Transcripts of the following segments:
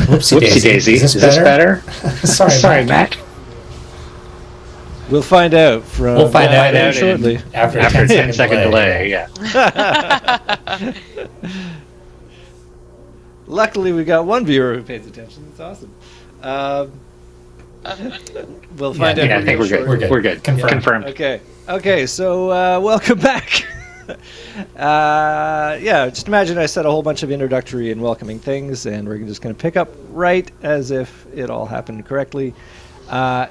Whoopsie daisy. Is this better? Sorry, Matt. We'll find out We'll find out shortly. After a 10-second delay. Yeah. Luckily, we got one viewer who pays attention. That's awesome. We'll find out. Yeah, I think we're good. We're good. Confirmed. Okay. So welcome back. Just imagine I said a whole bunch of introductory and welcoming things, and we're just going to pick up right as if it all happened correctly.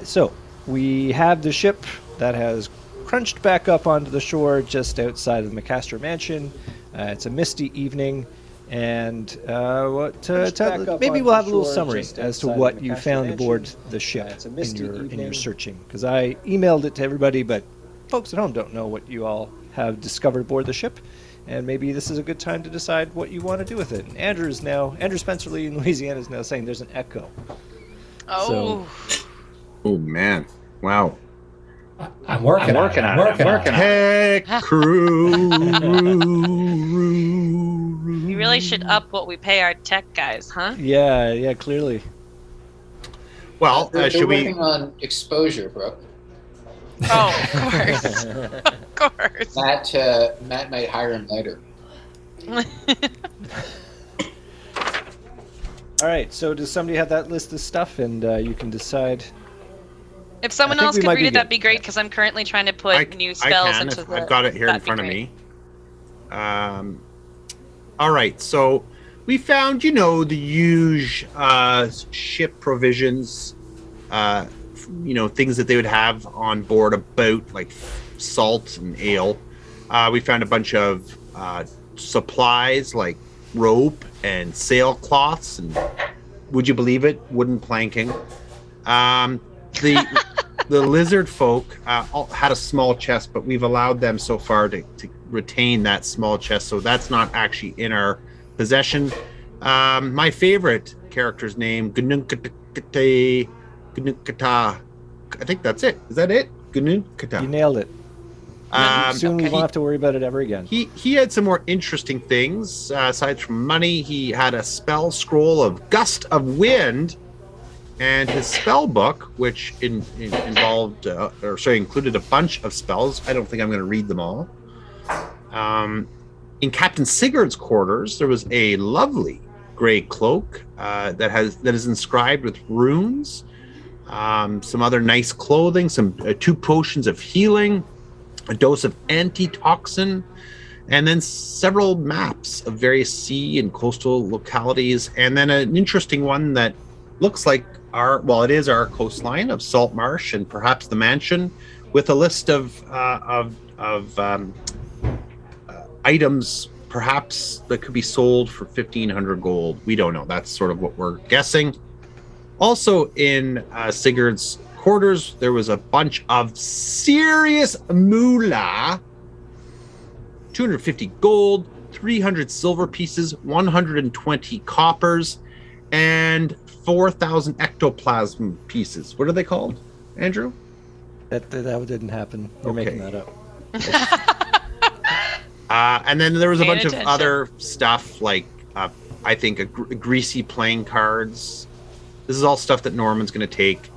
So we have the ship that has crunched back up onto the shore just outside of the McCaster Mansion. It's a misty evening, and maybe we'll have a little summary as to what you found aboard the ship in your searching, because I emailed it to everybody, but folks at home don't know what you all have discovered aboard the ship, and maybe this is a good time to decide what you want to do with it. And Andrew Spencerly in Louisiana is now saying there's an echo. Oh. Oh man! Wow. I'm working on it. Tech crew. We really should up what we pay our tech guys, huh? Yeah, clearly. Well, they're should we? working on exposure, Brooke. Oh, of course. Of course. Matt might hire him later. All right, so does somebody have that list of stuff, and you can decide? If someone else could read it, that'd be great, because I'm currently trying to put new spells into the... I've got it here in front of me. All right, so we found, the huge ship provisions, things that they would have on board a boat, like salt and ale. We found a bunch of supplies, like rope and sailcloths, and would you believe it, wooden planking. The lizard folk had a small chest, but we've allowed them so far to retain that small chest, so that's not actually in our possession. My favorite character's name, Gnunkata. I think that's it. Is that it? Gnunkata. You nailed it. Soon we won't have to worry about it ever again. He had some more interesting things. Aside from money, he had a spell scroll of Gust of Wind, and his spell book, which included a bunch of spells. I don't think I'm going to read them all. In Captain Sigurd's quarters, there was a lovely gray cloak that is inscribed with runes. Some other nice clothing, some 2 potions of healing, a dose of antitoxin, and then several maps of various sea and coastal localities, and then an interesting one that looks like it is our coastline of Salt Marsh and perhaps the mansion, with a list of items perhaps that could be sold for 1,500 gold. We don't know. That's sort of what we're guessing. Also in Sigurd's quarters, there was a bunch of serious moolah, 250 gold, 300 silver pieces, 120 coppers, and 4,000 ectoplasm pieces. What are they called, Andrew? That didn't happen. You're making that up. And then there was a bunch of other stuff, like I think greasy playing cards. This is all stuff that Norman's going to take.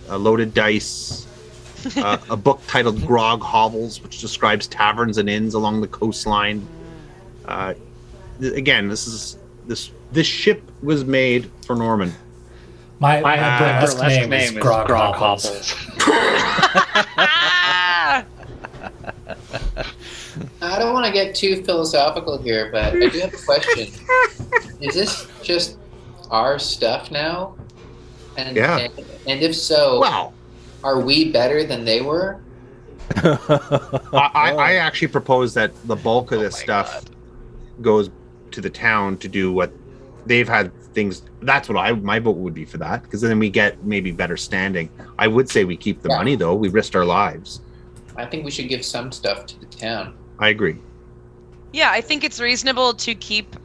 Loaded dice, a book titled Grog Hovels, which describes taverns and inns along the coastline. Again, this ship was made for Norman. My burlesque name is Grog Hovels. I don't want to get too philosophical here, but I do have a question. Is this just our stuff now? And if so, are we better than they were? I actually propose that the bulk of this stuff goes to the town to do what they've had things. That's what my vote would be for that, because then we get maybe better standing. I would say we keep the money, though. We risked our lives. I think we should give some stuff to the town. I agree. Yeah, I think it's reasonable to keep,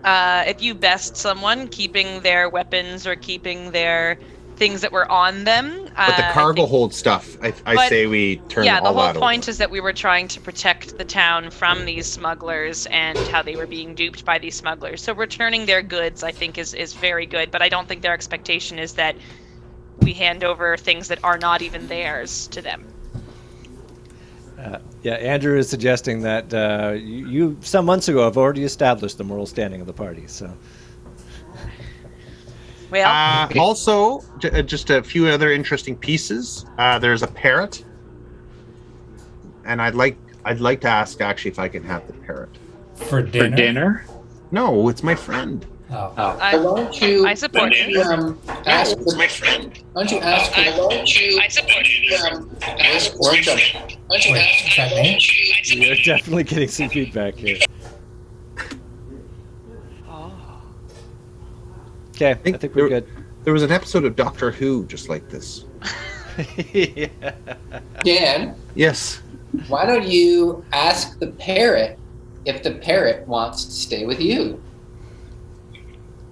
if you best someone, keeping their weapons or keeping their things that were on them. But the cargo hold stuff, I say we turn all that over. Yeah, the whole point is that we were trying to protect the town from these smugglers and how they were being duped by these smugglers. So returning their goods, I think, is very good. But I don't think their expectation is that we hand over things that are not even theirs to them. Yeah, Andrew is suggesting that you some months ago have already established the moral standing of the party. So. Well, also, just a few other interesting pieces. There's a parrot, and I'd like to ask actually if I can have the parrot for dinner. No, it's my friend. Why don't you? I support you. Ask it's my friend. Why don't you ask? Why don't you? I support you. Ask Orange. Why don't you ask? Is that me? You're definitely getting some feedback here. Okay, I think we're good. There was an episode of Doctor Who just like this. Yeah. Dan, Yes. why don't you ask the parrot if the parrot wants to stay with you?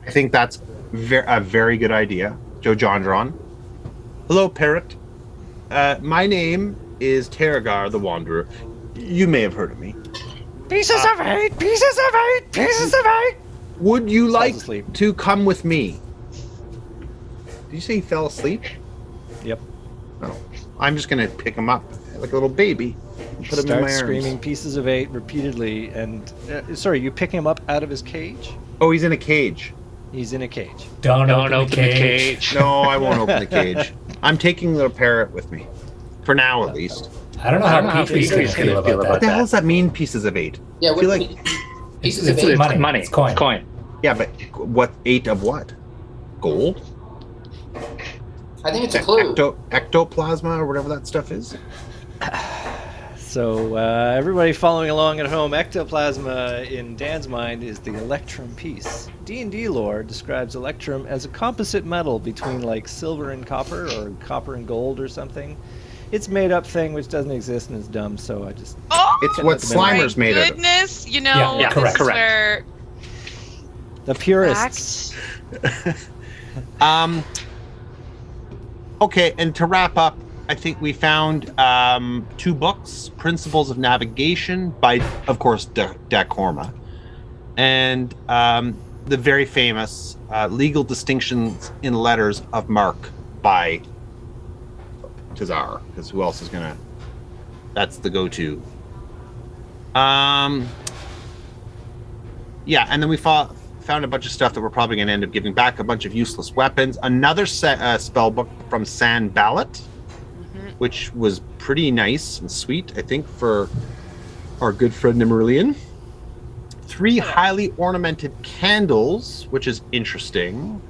I think that's a very good idea. Joe Jondron. Hello, parrot. My name is Terragar the Wanderer. You may have heard of me. Pieces of hate! Pieces of hate! Pieces of hate! Would you like asleep. to come with me? Did you say he fell asleep? Yep. No. I'm just going to pick him up like a little baby and put him in my arms. Screaming pieces of hate repeatedly. And sorry, you pick him up out of his cage? Oh, he's in a cage. He's in a cage. Don't open the cage. No, I won't open the cage. I'm taking the parrot with me. For now, at least. I don't know how Pete's going to feel about that. What the hell does that mean, pieces of 8? Yeah, I feel like... pieces of 8. Money. It's coin. Yeah, but what 8 of what? Gold? I think it's a clue. Ectoplasma or whatever that stuff is? So, everybody following along at home, ectoplasma in Dan's mind is the electrum piece. D&D lore describes electrum as a composite metal between like silver and copper or copper and gold or something. It's made up thing which doesn't exist and is dumb, so I just... It's what Slimer's made of. Goodness, you know, Yeah, correct. where... The purists. Okay, and to wrap up, I think we found 2 books, Principles of Navigation by, of course, Dacorma, and the very famous Legal Distinctions in Letters of Mark by Tazar, because who else is going to... That's the go-to. Yeah, and then we found a bunch of stuff that we're probably going to end up giving back, a bunch of useless weapons, another spell book from San Ballot, which was pretty nice and sweet, I think, for our good friend Nemerlian. 3 highly ornamented candles, which is interesting.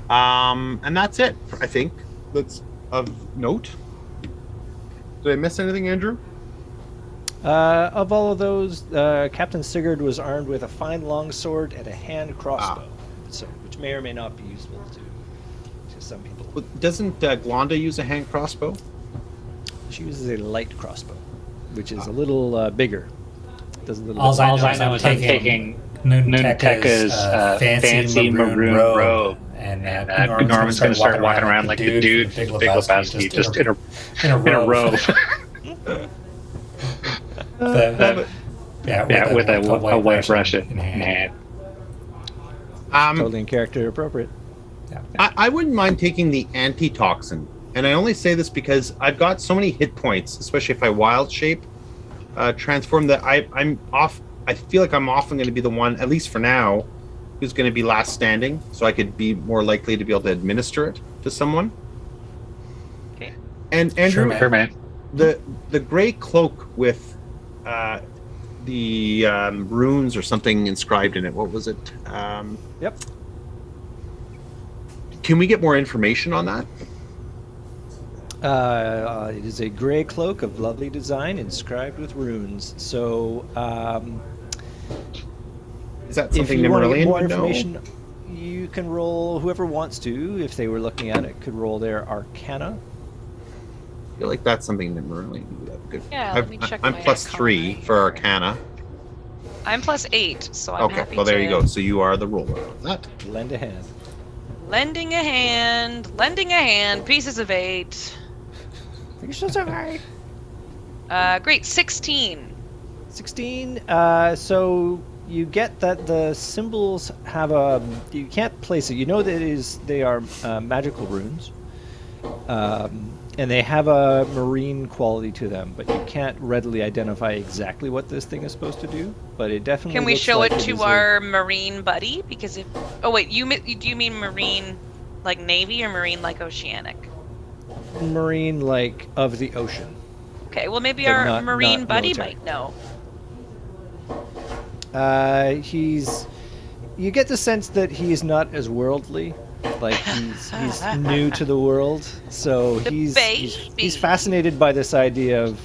And that's it, I think, that's of note. Did I miss anything, Andrew? Of all of those, Captain Sigurd was armed with a fine longsword and a hand crossbow, which may or may not be useful to some people. Well, doesn't Glonda use a hand crossbow? She uses a light crossbow, which is a little bigger. Does a little All I know is I'm taking Noonteka's fancy maroon robe, and Norman's going to start walking around like the dude Big Lebowski, just in a robe. With a white brush in hand. Totally in character appropriate. I wouldn't mind taking the antitoxin, and I only say this because I've got so many hit points, especially if I wild shape transform, that I'm off. I feel like I'm often going to be the one, at least for now, who's going to be last standing, so I could be more likely to be able to administer it to someone. Okay. And Andrew, Sure, man. the gray cloak with the runes or something inscribed in it. What was it? Yep. Can we get more information on that? It is a gray cloak of lovely design inscribed with runes. So, is that something if you want to get Nemerlian more would know? information, you can roll, whoever wants to, if they were looking at it, could roll their Arcana. I feel like that's something Nemerlian would have good. Yeah, let me check I'm my plus Arcana 3 for Arcana. I'm plus 8, so I'm Okay, happy well there to... you go. So you are the roller of that. Lend a hand. Lending a hand, pieces of 8. Pieces of 8. Great, 16. 16. So you get that the symbols have a. You can't place it. You know that they are magical runes, and they have a marine quality to them. But you can't readily identify exactly what this thing is supposed to do. But it definitely. Can we looks show like it to our marine buddy? Because if. Oh wait, do you mean marine, like navy, or marine like oceanic? Marine like of the ocean. Okay, well maybe But our marine not buddy military. might know. You get the sense that he's not as worldly. Like he's new to the world, so he's fascinated by this idea of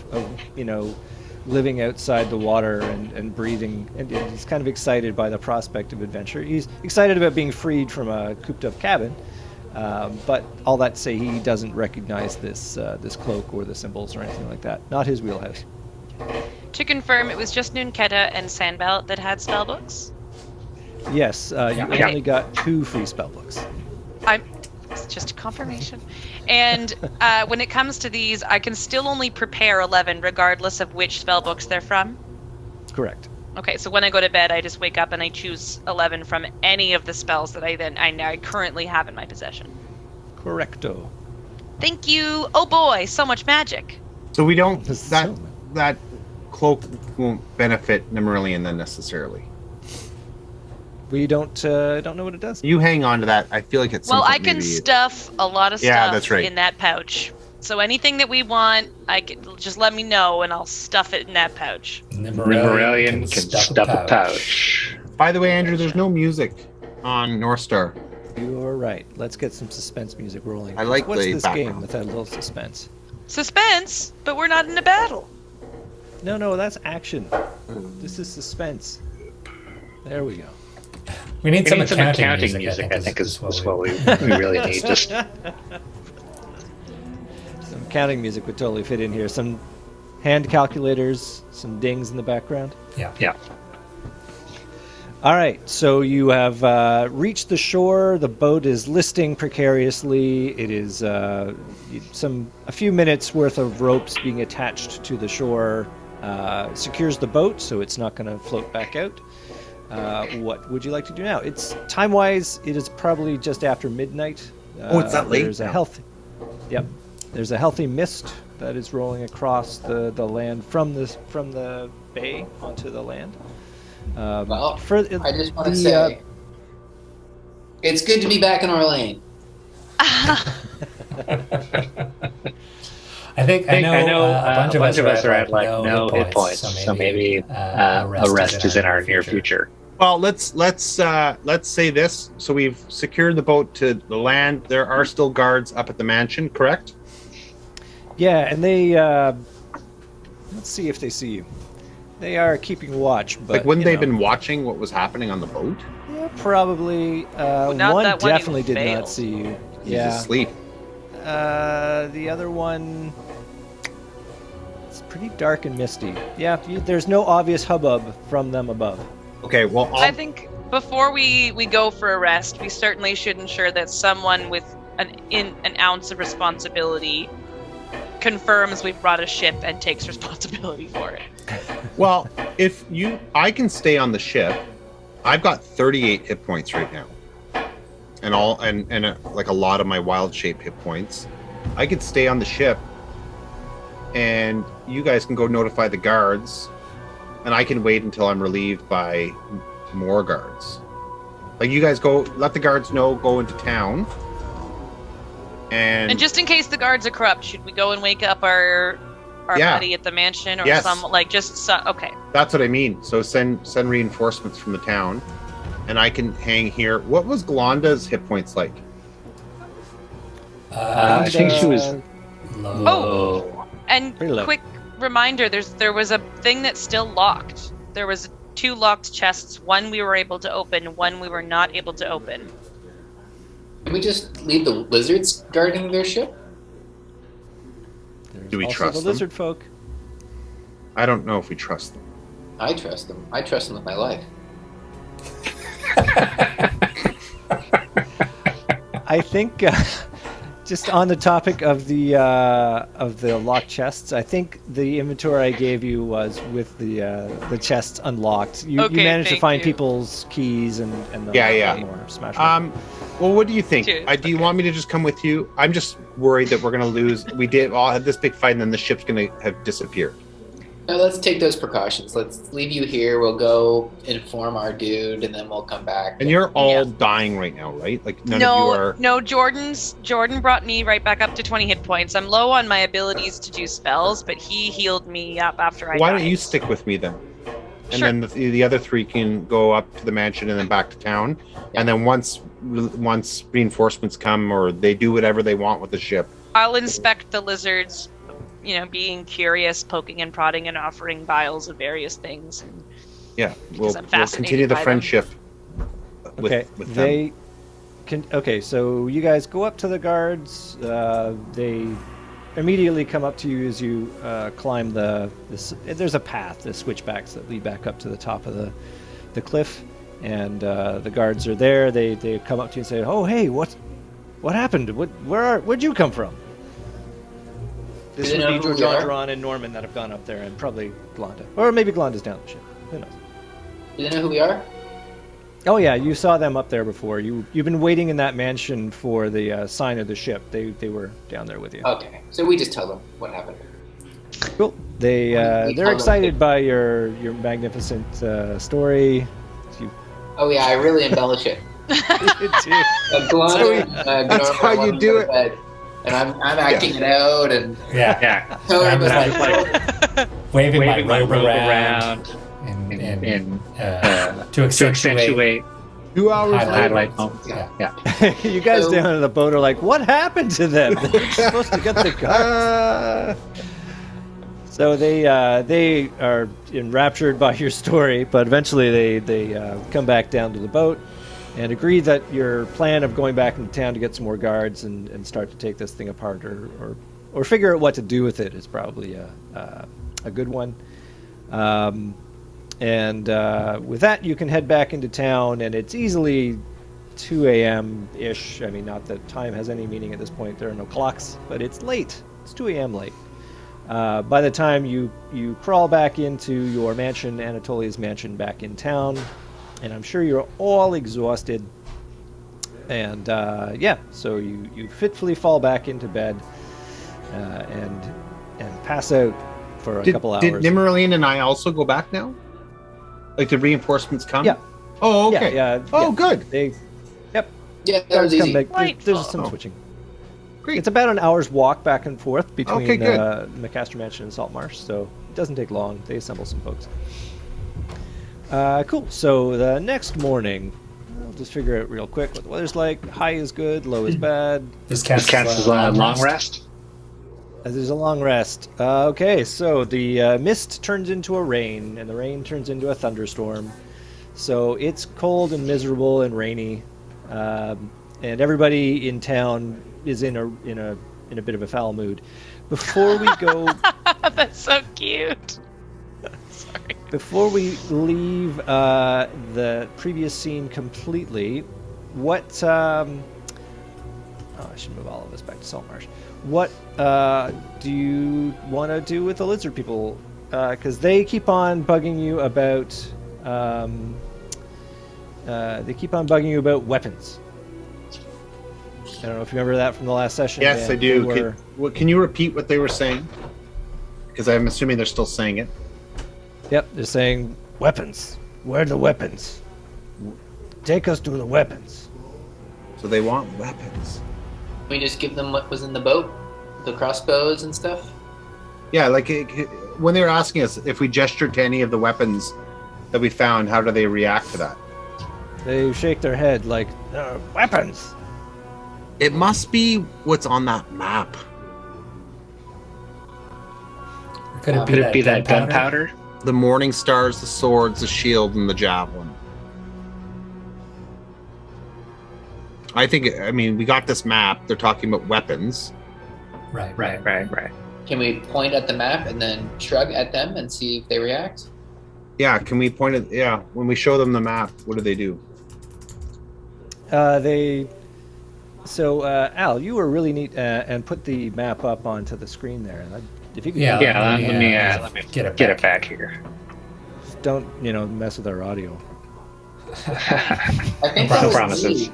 living outside the water and breathing, and he's kind of excited by the prospect of adventure. He's excited about being freed from a cooped-up cabin, but all that to say, he doesn't recognize this cloak or the symbols or anything like that. Not his wheelhouse. To confirm, it was just Nunketa and Sandbelt that had spellbooks? Yes, you only got 2 free spellbooks. It's just a confirmation. And when it comes to these, I can still only prepare 11 regardless of which spellbooks they're from? Correct. Okay, so when I go to bed, I just wake up and I choose 11 from any of the spells that I currently have in my possession. Correcto. Thank you. Oh boy, so much magic. So we don't that cloak won't benefit Nemerillion then necessarily. We don't know what it does. You hang on to that. I feel like it's. Well, I can stuff a lot of stuff in that pouch. So anything that we want, just let me know and I'll stuff it in that pouch. Nemerillion can stuff a pouch. By the way, Andrew, there's no music on North Star. You're right. Let's get some suspense music rolling. I like What's the this background. game without a little suspense? Suspense? But we're not in a battle. No, that's action. This is suspense. There we go. We need some accounting music, I think is what we really need. Just some accounting music would totally fit in here. Some hand calculators, some dings in the background. Yeah. All right, so you have reached the shore. The boat is listing precariously. It is a few minutes worth of ropes being attached to the shore secures the boat, so it's not going to float back out. What would you like to do now? It's time-wise, it is probably just after midnight. It's that late. There's a healthy mist that is rolling across the land from the bay onto the land. I just want to say, it's good to be back in our lane. I know a bunch of us are at like no hit points, so maybe a rest is in our near future. Well, let's say this. So we've secured the boat to the land. There are still guards up at the mansion, correct? Yeah, and they let's see if they see you. They are keeping watch, but wouldn't they have been watching what was happening on the boat? Yeah, probably. One definitely did not see you. He's asleep. The other one, it's pretty dark and misty. Yeah, there's no obvious hubbub from them above. Okay, well, I think before we go for a rest, we certainly should ensure that someone with an ounce of responsibility confirms we've brought a ship and takes responsibility for it. Well, I can stay on the ship. I've got 38 hit points right now, and a lot of my wild shape hit points. I could stay on the ship, and you guys can go notify the guards, and I can wait until I'm relieved by more guards. Like, you guys go, let the guards know, go into town. And just in case the guards are corrupt, should we go and wake up our buddy at the mansion, or okay. That's what I mean. So send reinforcements from the town, and I can hang here. What was Glanda's hit points like? I think she was low. Oh, and quick reminder: there was a thing that's still locked. There was 2 locked chests. One we were able to open. One we were not able to open. Can we just leave the lizards guarding their ship? Do we trust the them? lizard folk? I don't know if we trust them. I trust them. I trust them with my life. I think just on the topic of the locked chests, I think the inventory I gave you was with the chests unlocked. You managed to find people's keys and more smash. Well, what do you think? Do you want me to just come with you? I'm just worried that we're going to lose. We all had this big fight, and then the ship's going to have disappeared. No, let's take those precautions. Let's leave you here. We'll go inform our dude, and then we'll come back. And you're all dying right now, right? Like none of you are. No, Jordan brought me right back up to 20 hit points. I'm low on my abilities to do spells, but he healed me up after I died. Why don't you stick with me then? And then the other three can go up to the mansion and then back to town. Yeah. And then once reinforcements come or they do whatever they want with the ship, I'll inspect the lizards. Being curious, poking and prodding, and offering vials of various things. We'll continue the friendship with them. Okay, so you guys go up to the guards. They immediately come up to you as you climb there's a path, the switchbacks that lead back up to the top of the cliff, and the guards are there. They come up to you and say, "Oh, hey, what happened? Where'd you come from?" This would be John and Norman that have gone up there, and probably Glonda. Or maybe Glonda's down the ship. Who knows? Do they know who we are? Oh yeah, you saw them up there before. You've been waiting in that mansion for the sign of the ship. They were down there with you. Okay, so we just tell them what happened. Cool. They're excited by your magnificent story. Oh yeah, I really embellish it. That's how you do it. And I'm acting it out, and I'm like waving my robe around and to accentuate 2 hours highlight moments. You guys down in the boat are like, what happened to them? They're supposed to get the guards. So they are enraptured by your story, but eventually they come back down to the boat and agree that your plan of going back into town to get some more guards and start to take this thing apart or figure out what to do with it is probably a good one. And with that, you can head back into town, and it's easily 2 a.m.-ish. I mean, not that time has any meaning at this point. There are no clocks, but it's late. It's 2 a.m. late. By the time you crawl back into your mansion, Anatolia's mansion back in town, and I'm sure you're all exhausted. And so you fitfully fall back into bed and pass out for a couple hours. Did Nimmerline and I also go back now? Like, the reinforcements come? Yeah. Oh, okay. Good. Yeah, that was easy. There's some switching. Great. It's about an hour's walk back and forth between McCaster Mansion and Saltmarsh, so it doesn't take long. They assemble some folks. Cool. So the next morning, I'll just figure out real quick what the weather's like. High is good, low is bad. This cast is on a long rest. There's a long rest. Okay, so the mist turns into a rain, and the rain turns into a thunderstorm. So it's cold and miserable and rainy, and everybody in town is in a bit of a foul mood. Before we go, that's so cute. Sorry. Before we leave the previous scene completely, what? I should move all of this back to Saltmarsh. What do you want to do with the lizard people? Because they keep on bugging you about. They keep on bugging you about weapons. I don't know if you remember that from the last session. Yes, I do. Can you repeat what they were saying? Because I'm assuming they're still saying it. Yep, they're saying weapons. Where are the weapons? Take us to the weapons. So they want weapons. Can we just give them what was in the boat? The crossbows and stuff? Yeah, like when they were asking us if we gestured to any of the weapons that we found, how do they react to that? They shake their head like, weapons! It must be what's on that map. Could it be that gunpowder? The morning stars, the swords, the shield, and the javelin. I mean, we got this map. They're talking about weapons. Right. Can we point at the map and then shrug at them and see if they react? Yeah, can we point at... Yeah, when we show them the map, what do? They So, Al, you were really neat and put the map up onto the screen there. If you could let me get it back here. Just don't, mess with our audio. I think that was promises.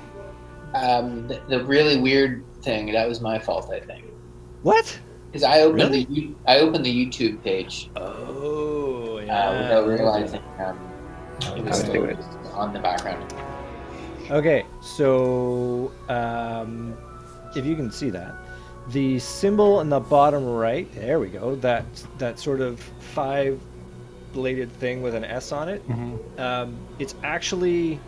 The really weird thing, that was my fault, I think. What? Because I opened the YouTube page. Oh, yeah. Without realizing it was on the background. Okay, so if you can see that, the symbol in the bottom right, there we go, that sort of 5-bladed thing with an S on it, it's actually,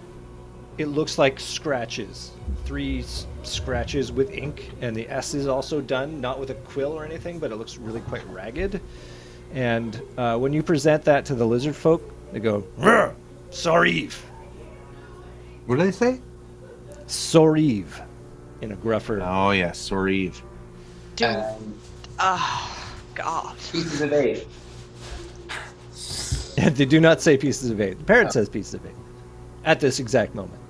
it looks like scratches, 3 scratches with ink, and the S is also done, not with a quill or anything, but it looks really quite ragged. And when you present that to the lizard folk, they go, Soriv. What do they say? Soriv, in a gruffer. Oh yes, Soriv. God. Pieces of 8. They do not say pieces of 8. The parrot says pieces of 8 at this exact moment.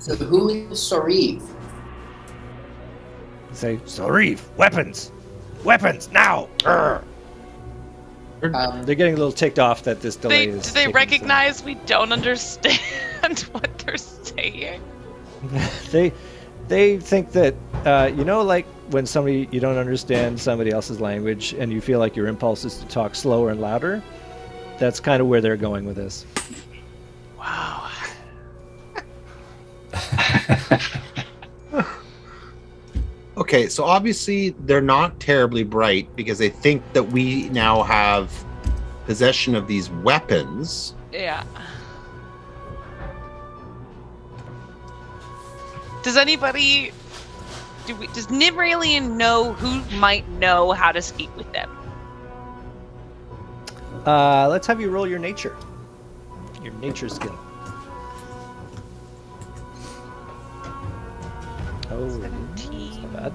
So who is Soriv? Say, Soriv, weapons, now. They're getting a little ticked off that this delay is. Do they recognize we don't understand what they're saying? They think that like when you don't understand somebody else's language and you feel like your impulse is to talk slower and louder. That's kind of where they're going with this. Wow. Okay, so obviously they're not terribly bright because they think that we now have possession of these weapons. Yeah. Does anybody... Does Nibralian know who might know how to speak with them? Let's have you roll your nature. Your nature skill. Oh, 17 not bad.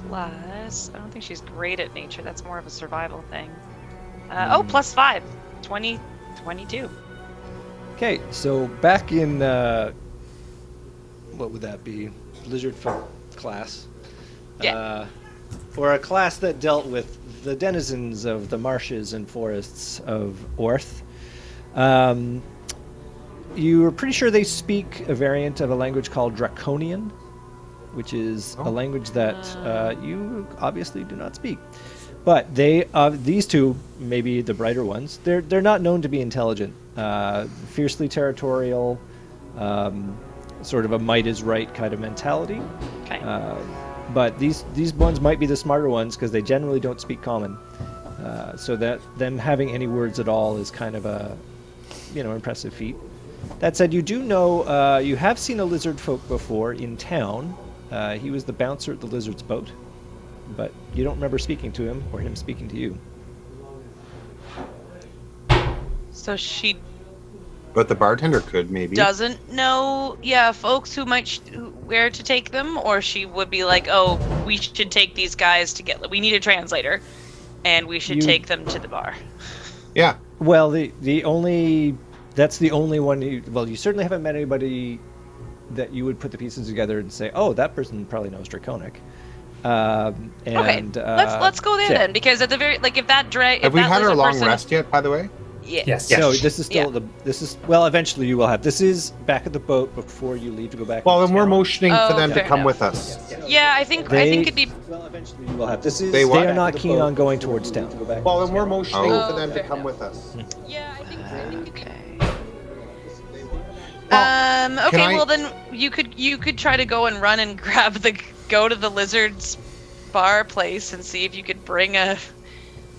plus... I don't think she's great at nature. That's more of a survival thing. Plus 5. 22. Okay, so back in... what would that be? Lizard folk class. Yeah. Or a class that dealt with the denizens of the marshes and forests of Orth. You were pretty sure they speak a variant of a language called Draconian, which is a language that you obviously do not speak. But these two, maybe the brighter ones, they're not known to be intelligent. Fiercely territorial, sort of a might is right kind of mentality. Okay. But these ones might be the smarter ones because they generally don't speak common. So that them having any words at all is kind of a, impressive feat. That said, you do know you have seen a lizard folk before in town. He was the bouncer at the lizard's boat, but you don't remember speaking to him or him speaking to you. So she... But the bartender could, maybe. Doesn't know, folks who might where to take them, or she would be like, oh, we should take these guys to get... We need a translator, and we should take them to the bar. Yeah. Well, that's the only one. You certainly haven't met anybody that you would put the pieces together and say, oh, that person probably knows Draconic. Okay, let's go there then, because at the very if that have we had our long rest yet? By the way. Yes. No, this is still eventually you will have. This is back at the boat before you leave to go back. Well, then we're motioning for them to come with us. Yeah, I think it'd be. Well, eventually you will have. They are not keen on going towards town. Well, then we're motioning for them to come with us. Yeah, I think. Okay. Well, then you could try to go and run and go to the lizard's bar place and see if you could bring a.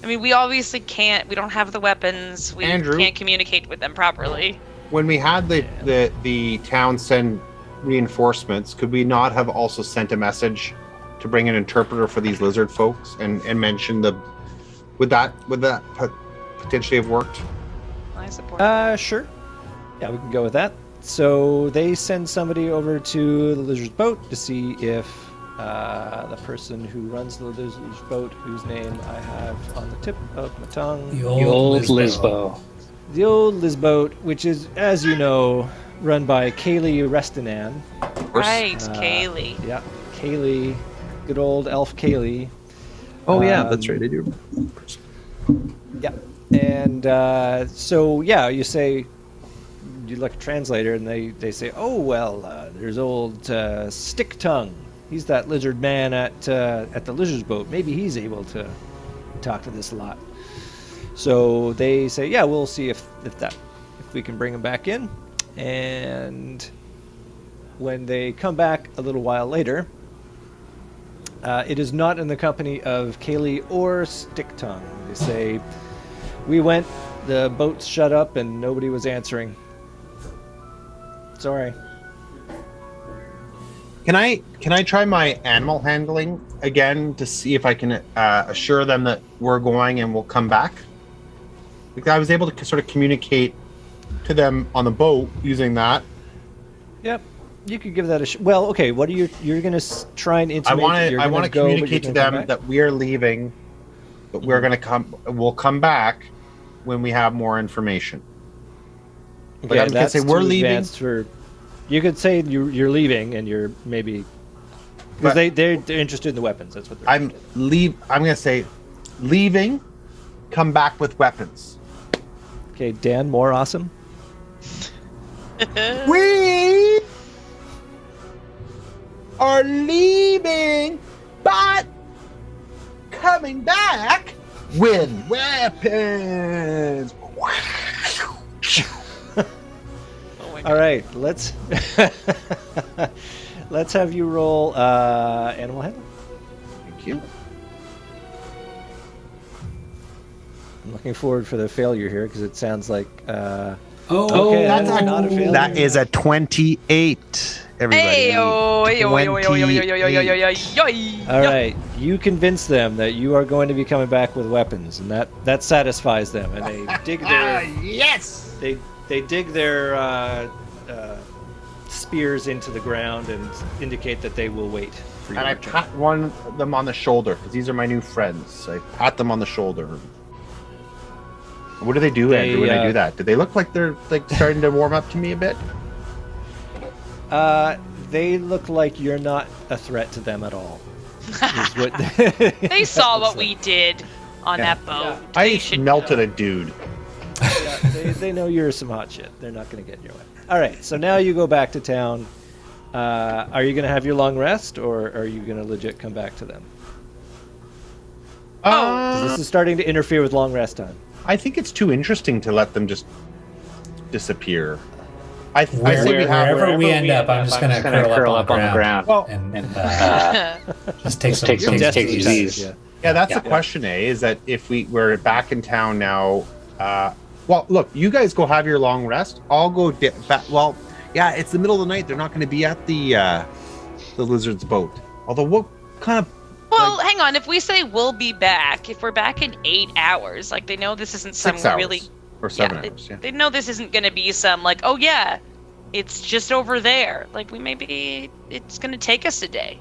I mean, we obviously can't. We don't have the weapons. We can't communicate with them properly. When we had the town send reinforcements, could we not have also sent a message to bring an interpreter for these lizard folks and mention the? Would that potentially have worked? I support. Sure. Yeah, we can go with that. So they send somebody over to the lizard's boat to see if the person who runs the lizard's boat, whose name I have on the tip of my tongue. The old Lisbo. The old Lisboat, which is, as you know, run by Kaylee Restinan. Right, Kaylee. Yeah, Kaylee, good old elf Kaylee. Oh yeah, that's right. I do. Yeah, and so yeah, you say you look at a translator, and they say, oh well, there's old Stick Tongue. He's that lizard man at the lizard's boat. Maybe he's able to talk to this lot. So they say, yeah, we'll see if we can bring him back in. And when they come back a little while later, it is not in the company of Kaylee or Stick Tongue. They say, we went, the boat's shut up, and nobody was answering. Sorry. Can I try my animal handling again to see if I can assure them that we're going and we'll come back? Because I was able to sort of communicate to them on the boat using that. Yep, you could give that a well. Okay, what are you're going to try and intimate? I want to communicate to them that we are leaving, but we're going to come. We'll come back when we have more information. Okay, but I'm going to say we're leaving. You could say you're leaving, and you're maybe because they're interested in the weapons. That's what they're. I'm going to say leaving. Come back with weapons. Okay, Dan, more awesome. We are leaving, but coming back with weapons. All right, let's have you roll animal handling. Thank you. I'm looking forward for the failure here because it sounds like. Okay, that's not a failure. That is a 28. Everybody. All right, you convince them that you are going to be coming back with weapons, and that satisfies them, and they dig their yes. They dig their spears into the ground and indicate that they will wait for you. And I pat one of them on the shoulder because these are my new friends. I pat them on the shoulder. What do they do, Andrew, when they do that? Do they look like they're starting to warm up to me a bit? They look like you're not a threat to them at all. They saw what we did on that boat. Yeah. I melted a dude. Yeah, they know you're some hot shit. They're not going to get in your way. All right, so now you go back to town. Are you going to have your long rest, or are you going to legit come back to them? 'Cause this is starting to interfere with long rest time. I think it's too interesting to let them just disappear. I say wherever we end up, I'm just going to curl up on the ground well, and just take some disease. Yeah, that's the question, is that if we're back in town now, well, look, you guys go have your long rest. I'll go back. Well, yeah, it's the middle of the night. They're not going to be at the lizard's boat. Although, what kind of... Well, hang on. If we say we'll be back, if we're back in 8 hours, like they know this isn't some 6 hours, really... or 7 hours, yeah. They know this isn't going to be some like, oh yeah, it's just over there. Like it's going to take us a day.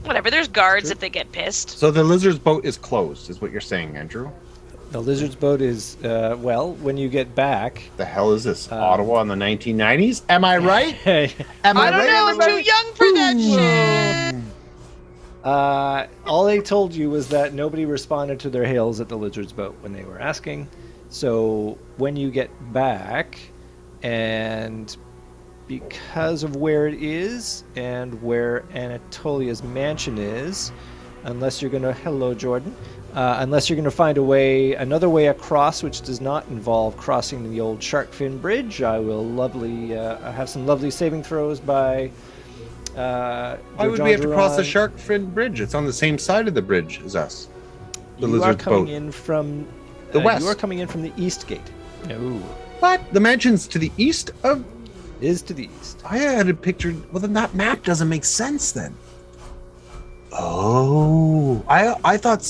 Whatever, there's guards if they get pissed. So the lizard's boat is closed, is what you're saying, Andrew? The lizard's boat is, when you get back... The hell is this, Ottawa in the 1990s? Am I right? I don't know, I'm too young for that shit! All they told you was that nobody responded to their hails at the lizard's boat when they were asking. So when you get back, and because of where it is and where Anatolia's mansion is, unless you're going to... Hello, Jordan. Unless you're going to find another way across, which does not involve crossing the old shark fin bridge, I will have some lovely saving throws by... Why would we have to cross the shark fin bridge? It's on the same side of the bridge as us. The lizard's boat. In from the west. You are coming in from the east gate. No. What? The mansion's to the east of... Is to the east. I had a picture... Well, then that map doesn't make sense then. Oh, I thought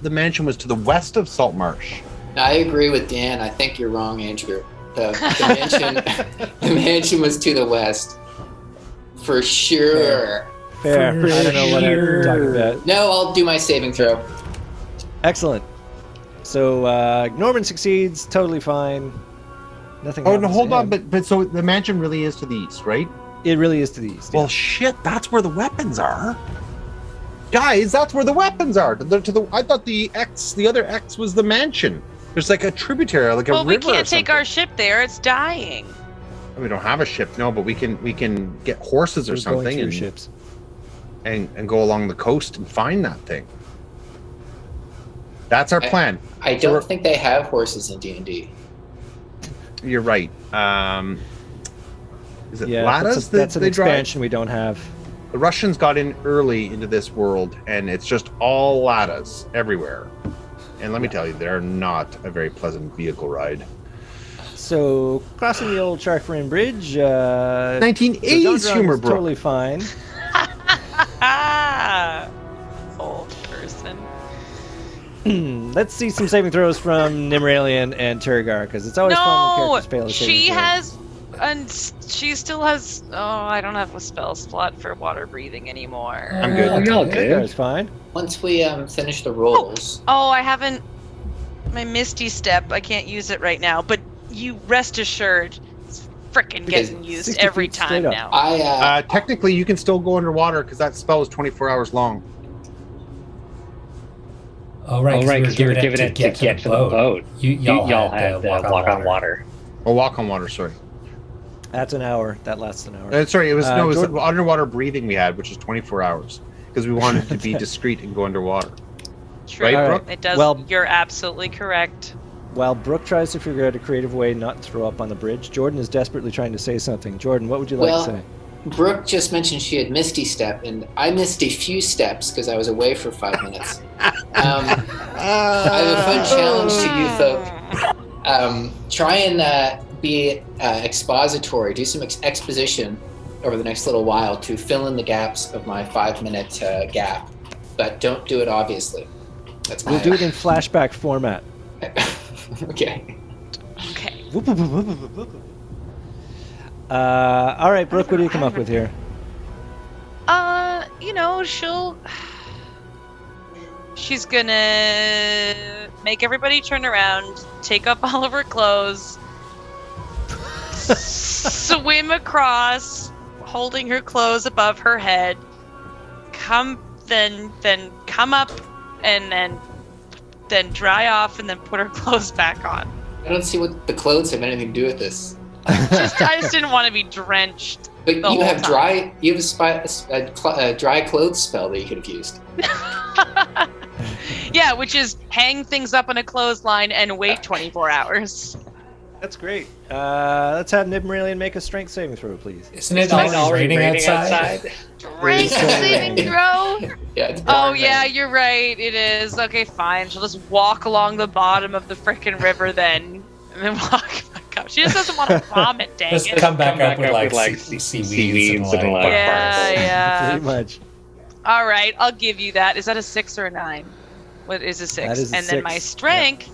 the mansion was to the west of Saltmarsh. I agree with Dan. I think you're wrong, Andrew. The mansion was to the west, for sure. Fair. I don't know what I'm talking about. No, I'll do my saving throw. Excellent. So Norman succeeds, totally fine. Nothing. Oh no, hold on, but so the mansion really is to the east, right? It really is to the east. Well, shit, that's where the weapons are. Guys, that's where the weapons are. I thought the other X was the mansion. There's like a tributary, like a river. Well, we can't take our ship there. It's dying. We don't have a ship, no, but we can get horses or something and ships, and go along the coast and find that thing. That's our plan. I don't think they have horses in D&D. You're right. Is it yeah, Ladas? That's an expansion drive? we don't have. The Russians got in early into this world, and it's just all Ladas everywhere. And let me tell you, they're not a very pleasant vehicle ride. So, crossing the old Shark Fin Bridge. 1980s humor, bro. Totally fine. Old person. Let's see some saving throws from Nimralian and Turrigar, because it's always fun when characters fail a saving throw. And she still has. Oh, I don't have a spell slot for water breathing anymore. I'm good. You're all good. That's fine. Once we finish the rolls. Oh, I haven't. My Misty Step. I can't use it right now. But you rest assured, it's frickin' getting used every time now. Technically, you can still go underwater because that spell is 24 hours long. Oh right, because we were given it to get to the boat. Y'all had to walk on water. Oh, walk on water. Sorry. That's an hour. That lasts an hour. Sorry, it was it was underwater breathing we had, which is 24 hours because we wanted to be discreet and go underwater. True. Right, Brooke? It does. Well, you're absolutely correct. While Brooke tries to figure out a creative way not to throw up on the bridge, Jordan is desperately trying to say something. Jordan, what would you like to say? Brooke just mentioned she had Misty Step, and I missed a few steps because I was away for 5 minutes. I have a fun challenge to you folk. Try and be expository, do some exposition over the next little while to fill in the gaps of my 5-minute gap, but don't do it obviously. We'll do it in flashback format. Okay. All right, Brooke, what do you come up with here? She's gonna make everybody turn around, take up all of her clothes, swim across, holding her clothes above her head, then come up, and then dry off, and then put her clothes back on. I don't see what the clothes have anything to do with this. I just didn't want to be drenched. But you have a dry clothes spell that you could have used. Yeah, which is hang things up on a clothesline and wait 24 hours. That's great. Let's have Nimralian make a strength saving throw, please. Isn't it already raining outside? Strength saving throw? Yeah. Oh yeah, you're right. It is. Okay, fine. She'll just walk along the bottom of the frickin' river then, and then walk back up. She just doesn't want to vomit. Dang just it. come back up with like seaweeds and like yeah. Pretty much. All right, I'll give you that. Is that a 6 or a 9? What is a 6? That is a 6. Then my strength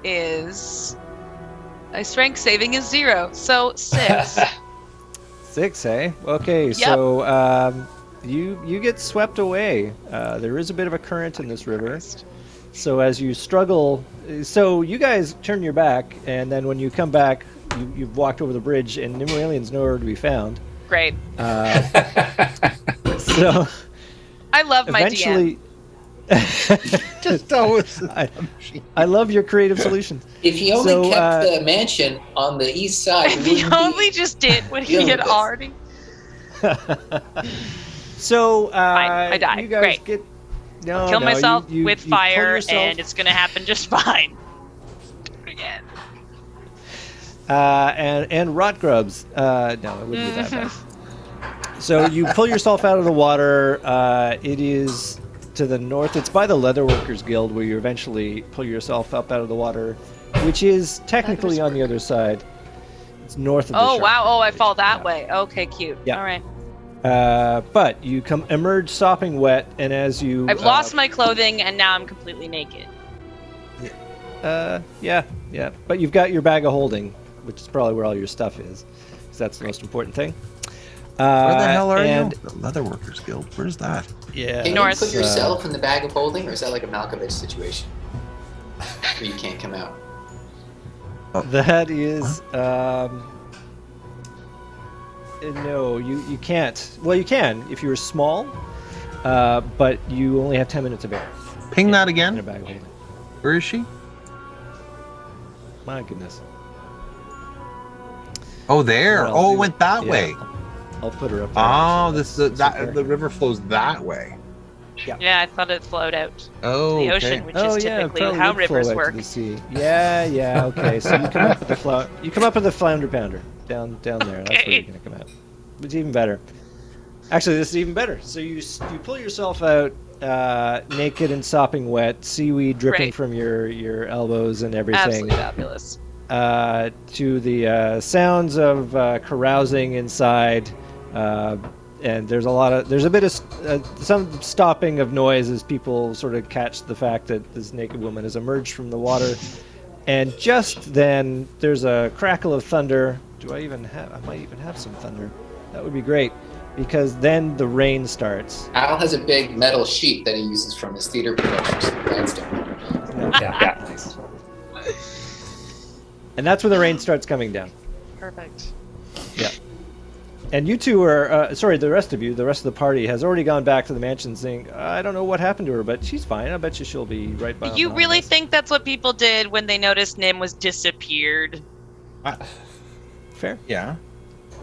is. My strength saving is 0, so 6. 6, eh? Okay, so you get swept away. There is a bit of a current in this river. So as you struggle, so you guys turn your back, and then when you come back, you've walked over the bridge, and Nimralian's nowhere to be found. Great. So I love my DM. Just always. I love your creative solutions. If he only kept the mansion on the east side, if he only just did what he had already. So fine, I die. You guys Great. get kill myself with fire, and it's gonna happen just fine. Again. And rot grubs. No, it wouldn't be that bad. So you pull yourself out of the water. It is to the north. It's by the Leatherworkers Guild, where you eventually pull yourself up out of the water, which is technically on the other side. It's north of the shark. Wow. Oh, I fall that way. Okay, cute. Yeah. All right. But you emerge sopping wet, and as you... I've lost my clothing, and now I'm completely naked. Yeah. But you've got your bag of holding, which is probably where all your stuff is, because that's the most important thing. Where the hell are you? The Leatherworkers Guild. Where's that? Yeah. Can you put yourself in the bag of holding, or is that like a Malkovich situation where you can't come out? That is no, you can't. Well, you can if you're small, but you only have 10 minutes of air. Ping that again. In a bag of holding. Where is she? My goodness. Oh, there. Oh, it went that way. I'll put her up there. Oh, the river flows that way. Yeah, I thought it flowed out. Oh, the ocean, which is typically how rivers work. To the sea. Yeah. Okay, so you come up with the flounder pounder down there. That's where you're gonna come out. It's even better. Actually, this is even better. So you pull yourself out naked and sopping wet, seaweed dripping from your elbows and everything. Absolutely fabulous. To the sounds of carousing inside. And there's a bit of some stopping of noise as people sort of catch the fact that this naked woman has emerged from the water. And just then, there's a crackle of thunder. I might even have some thunder. That would be great, because then the rain starts. Al has a big metal sheet that he uses from his theater productions. Yeah, nice. And that's when the rain starts coming down. Perfect. Yeah. And you two are, the rest of the party has already gone back to the mansion saying, I don't know what happened to her, but she's fine. I bet she'll be right by. You really think that's what people did when they noticed Nim was disappeared? Fair. Yeah.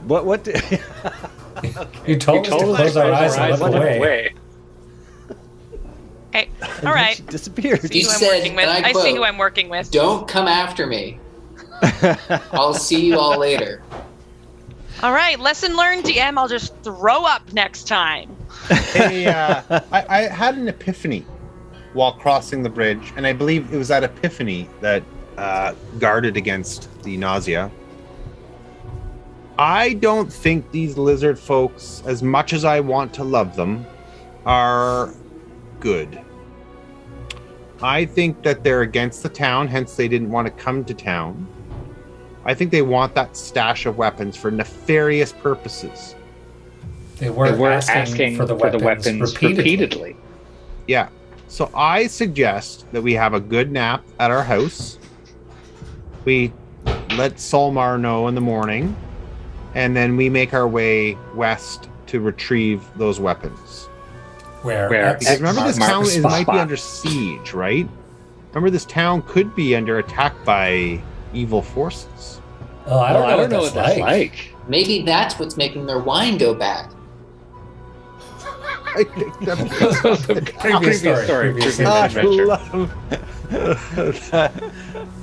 What? Okay. You told us to close our eyes and look away. Okay. All right. She disappeared. He said, I see who I'm working with. Don't come after me. I'll see you all later. All right, lesson learned, DM. I'll just throw up next time. I had an epiphany while crossing the bridge, and I believe it was that epiphany that guarded against the nausea. I don't think these lizard folks, as much as I want to love them, are good. I think that they're against the town, hence they didn't want to come to town. I think they want that stash of weapons for nefarious purposes. They were asking for the weapons repeatedly. Yeah. So I suggest that we have a good nap at our house. We let Solmar know in the morning, and then we make our way west to retrieve those weapons. Where? Because remember, this town might be under siege, right? Remember, this town could be under attack by evil forces. Oh, I don't know what that's like. Maybe that's what's making their wine go bad. I think that's Previous story.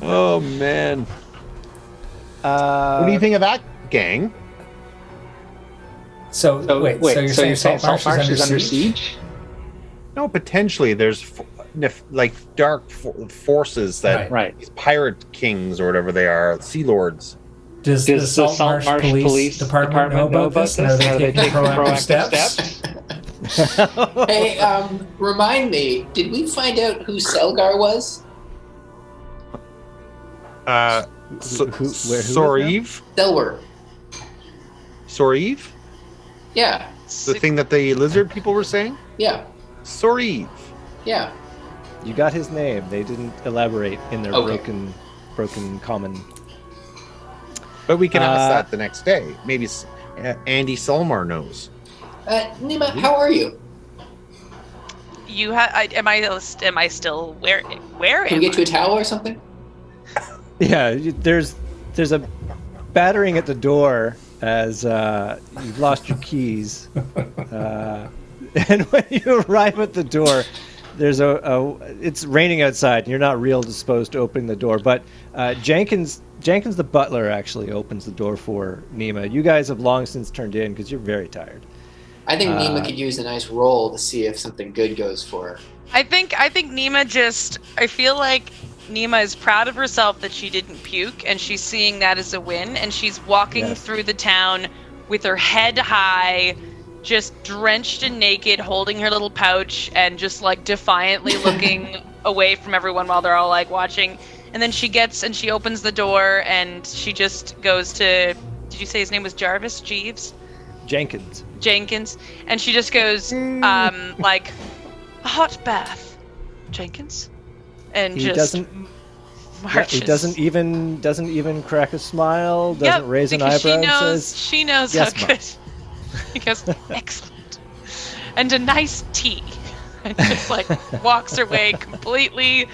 Oh man. What do you think of that, gang? So wait. So you're saying Saltmarsh is under siege? No, potentially there's dark forces that these pirate kings or whatever they are, sea lords. Does the Saltmarsh Police Department know about this? Are they taking proactive steps? Hey, remind me, did we find out who Selgar was? Soriv? Selwer. Soriv? Yeah. The thing that the lizard people were saying? Yeah. Soriv. Yeah. You got his name. They didn't elaborate in their broken common. But we can ask that the next day. Maybe Andy Solmar knows. Nima, how are you? Am I still where? Can we get you a towel or something? Yeah, there's a battering at the door as you've lost your keys, and when you arrive at the door, there's it's raining outside, and you're not real disposed to open the door. But Jenkins the butler actually opens the door for Nima. You guys have long since turned in because you're very tired. I think Nima could use a nice roll to see if something good goes for her. I think Nima I feel like Nima is proud of herself that she didn't puke, and she's seeing that as a win, and she's walking through the town with her head high, just drenched and naked, holding her little pouch, and just like defiantly looking away from everyone while they're all like watching. And then she opens the door, and she just goes to, did you say his name was Jarvis? Jeeves? Jenkins. And she just goes, like, a hot bath, Jenkins. And he doesn't marches. Yeah, he doesn't even crack a smile, doesn't raise an eyebrow, and says, she knows yes, how good. He goes, excellent. And a nice tea. And just like walks her way completely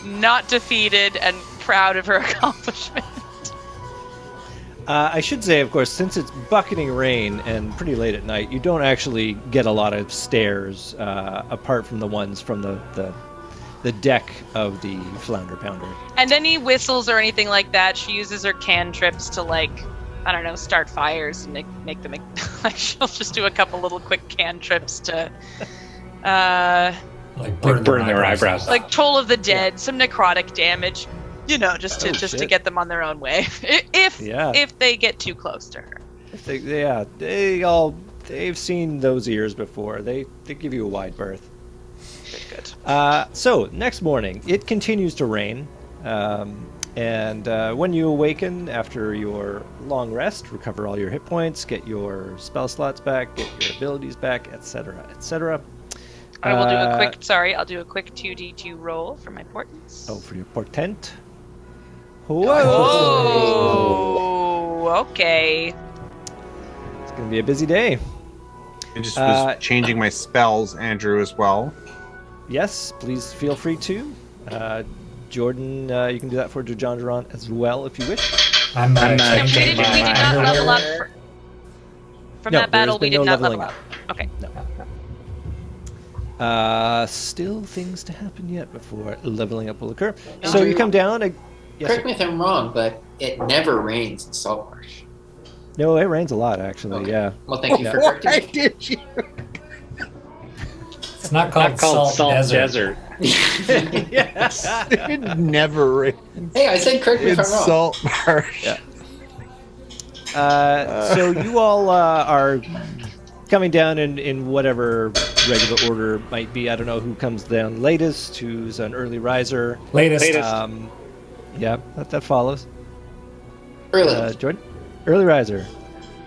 not defeated and proud of her accomplishment. I should say, of course, since it's bucketing rain and pretty late at night, you don't actually get a lot of stares apart from the ones from the deck of the Flounder Pounder. And any whistles or anything like that, she uses her cantrips to, like, I don't know, start fires and make them, like, she'll just do a couple little quick cantrips to, like burn their eyebrows. Like Toll of the Dead, some necrotic damage, you know, just to get them on their own way. If they get too close to her. They've seen those ears before. They give you a wide berth. Good. So next morning, it continues to rain, and when you awaken after your long rest, recover all your hit points, get your spell slots back, get your abilities back, etc., etc. I will do a quick. Sorry, I'll do a quick 2d2 roll for my portents. Oh, for your portent. Whoa! Okay. It's gonna be a busy day. I just was changing my spells, Andrew, as well. Yes, please feel free to. Jordan, you can do that for Jojandron as well if you wish. I'm we did not level up. From that battle, we did not level up. Okay. No. Still things to happen yet before leveling up will occur. No. So you come down. Correct me if I'm wrong, but it never rains in Saltmarsh. No, it rains a lot, actually. Okay. Yeah. Well, thank you for correcting me. Why did you? It's not called Salt Desert. Yes. It never rains. Hey, I said correct me if I'm wrong. Saltmarsh. Yeah. So you all are coming down in whatever regular order might be. I don't know who comes down latest, who's an early riser. Latest. Yeah, that follows. Early. Jordan? Early riser.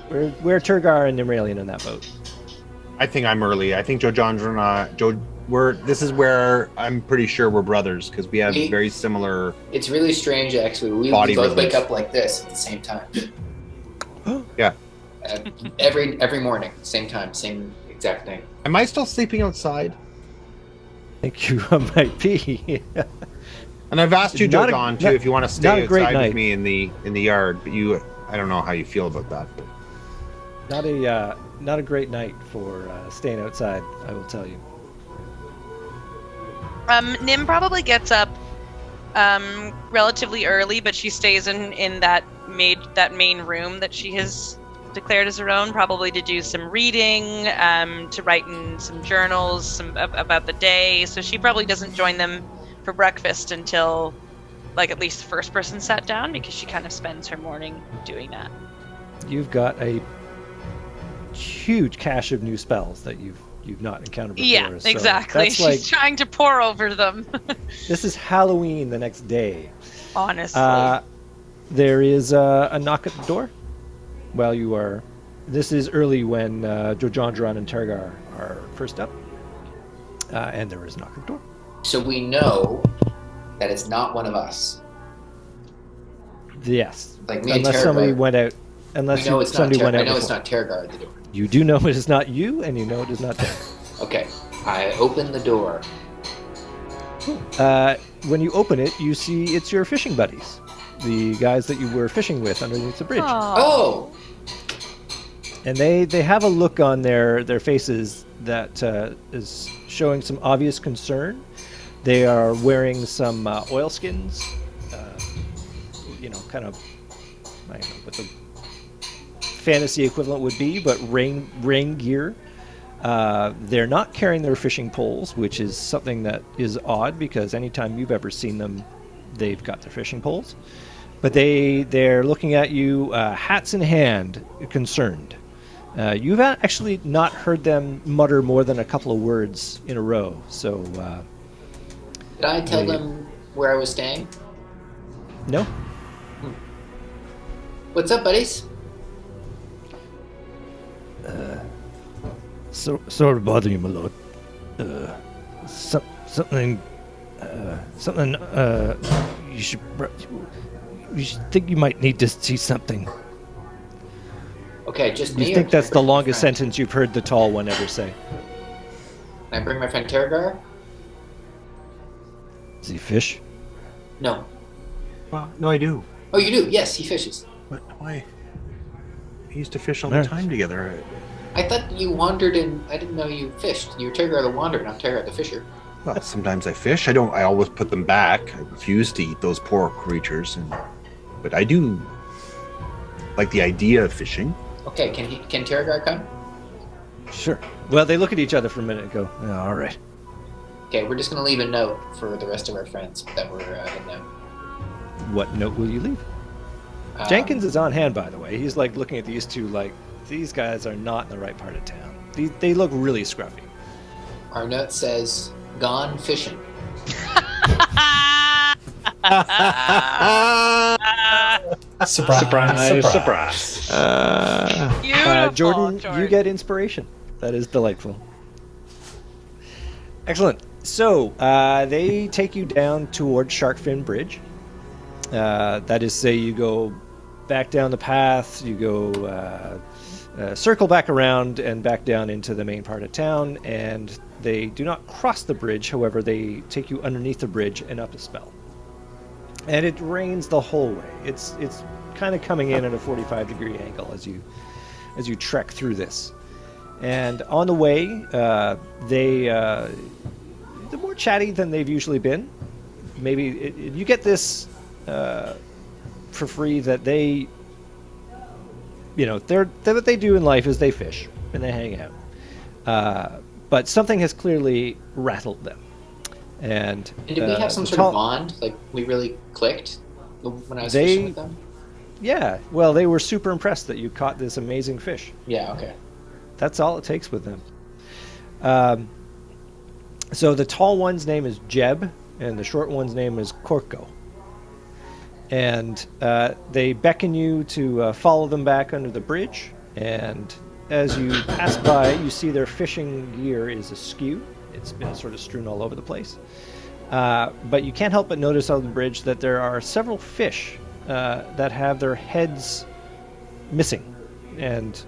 We're Turgar and Nimralian in that boat. I think I'm early. I think Jojandron, this is where I'm pretty sure we're brothers because we have very similar. It's really strange, actually. We both wake up like this at the same time. Yeah. Every morning, same time, same exact thing. Am I still sleeping outside? I think you might be. And I've asked you, Jojon, too, if you want to stay outside with me in the yard. But I don't know how you feel about that. But. Not a great night for staying outside, I will tell you. Nim probably gets up relatively early, but she stays in that main room that she has declared as her own, probably to do some reading, to write in some journals about the day. So she probably doesn't join them for breakfast until, like, at least the first person sat down, because she kind of spends her morning doing that. You've got a huge cache of new spells that you've not encountered before. Yeah, so exactly. She's trying to pour over them. This is Halloween the next day. Honestly. There is a knock at the door while you are... This is early when Jojandron and Turgar are first up. And there is a knock at the door. So we know that it's not one of us. Yes. Like me unless and somebody went out. Unless somebody went out. I know before. it's not Turgar at the door. You do know it is not you, and you know it is not Turgar. Okay. I open the door. When you open it, you see it's your fishing buddies. The guys that you were fishing with underneath the bridge. Oh! And they have a look on their faces that is showing some obvious concern. They are wearing some oilskins, kind of, I don't know what the fantasy equivalent would be, but rain gear. They're not carrying their fishing poles, which is something that is odd, because anytime you've ever seen them, they've got their fishing poles. But they're looking at you, hats in hand, concerned. You've actually not heard them mutter more than a couple of words in a row. So, did I tell them where I was staying? No. What's up, buddies? Sorry to bother you, my lord. Something. You should think you might need to see something. Okay, just me. You think that's the longest sentence you've heard the tall one ever say? Can I bring my friend Terragar? Does he fish? No. Well, no, I do. Oh, you do? Yes, he fishes. But why? We used to fish all the time together. I thought you wandered and I didn't know you fished. You were Terragar the Wanderer, not Terragar the Fisher. Well, sometimes I fish. I always put them back. I refuse to eat those poor creatures, but I do like the idea of fishing. Okay, can Terragar come? Sure. Well, they look at each other for a minute and go, oh, all right. Okay, we're just going to leave a note for the rest of our friends that were in them. What note will you leave? Jenkins is on hand, by the way. He's like looking at these two like, these guys are not in the right part of town. They look really scruffy. Our note says, gone fishing. Surprise. Jordan, you get inspiration. That is delightful. Excellent. So, they take you down towards Sharkfin Bridge. That is, say you go back down the path, you go circle back around and back down into the main part of town, and they do not cross the bridge. However, they take you underneath the bridge and up a spell. And it rains the whole way. It's kind of coming in at a 45-degree angle as you trek through this. And on the way, they're more chatty than they've usually been. Maybe you get this for free that they, what they do in life is they fish and they hang out. But something has clearly rattled them. And did we have some sort of bond? Like, we really clicked when I was fishing with them? Yeah. Well, they were super impressed that you caught this amazing fish. Yeah, okay. That's all it takes with them. So the tall one's name is Jeb, and the short one's name is Korko. And they beckon you to follow them back under the bridge. And as you pass by, you see their fishing gear is askew. It's been sort of strewn all over the place. But you can't help but notice on the bridge that there are several fish that have their heads missing. And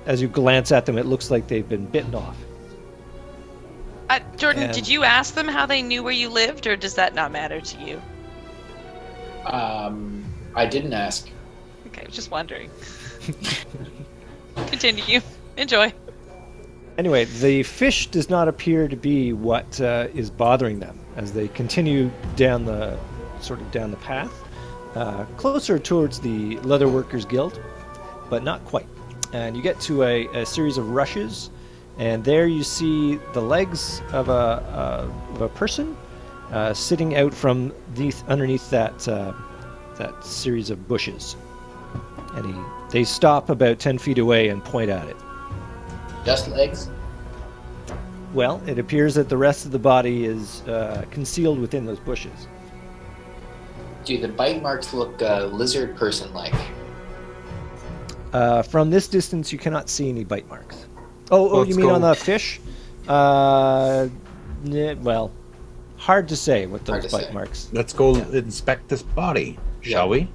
as you glance at them, it looks like they've been bitten off. Jordan, did you ask them how they knew where you lived, or does that not matter to you? I didn't ask. Okay, just wondering. Continue. Enjoy. Anyway, the fish does not appear to be what is bothering them as they continue down the path, closer towards the Leatherworkers Guild, but not quite. And you get to a series of rushes, and there you see the legs of a person sitting out from underneath that series of bushes. And they stop about 10 feet away and point at it. Just legs? Well, it appears that the rest of the body is concealed within those bushes. Do the bite marks look lizard person-like? From this distance, you cannot see any bite marks. Oh, you mean on the fish? Well, hard to say with those bite marks. Let's go inspect this body, shall we?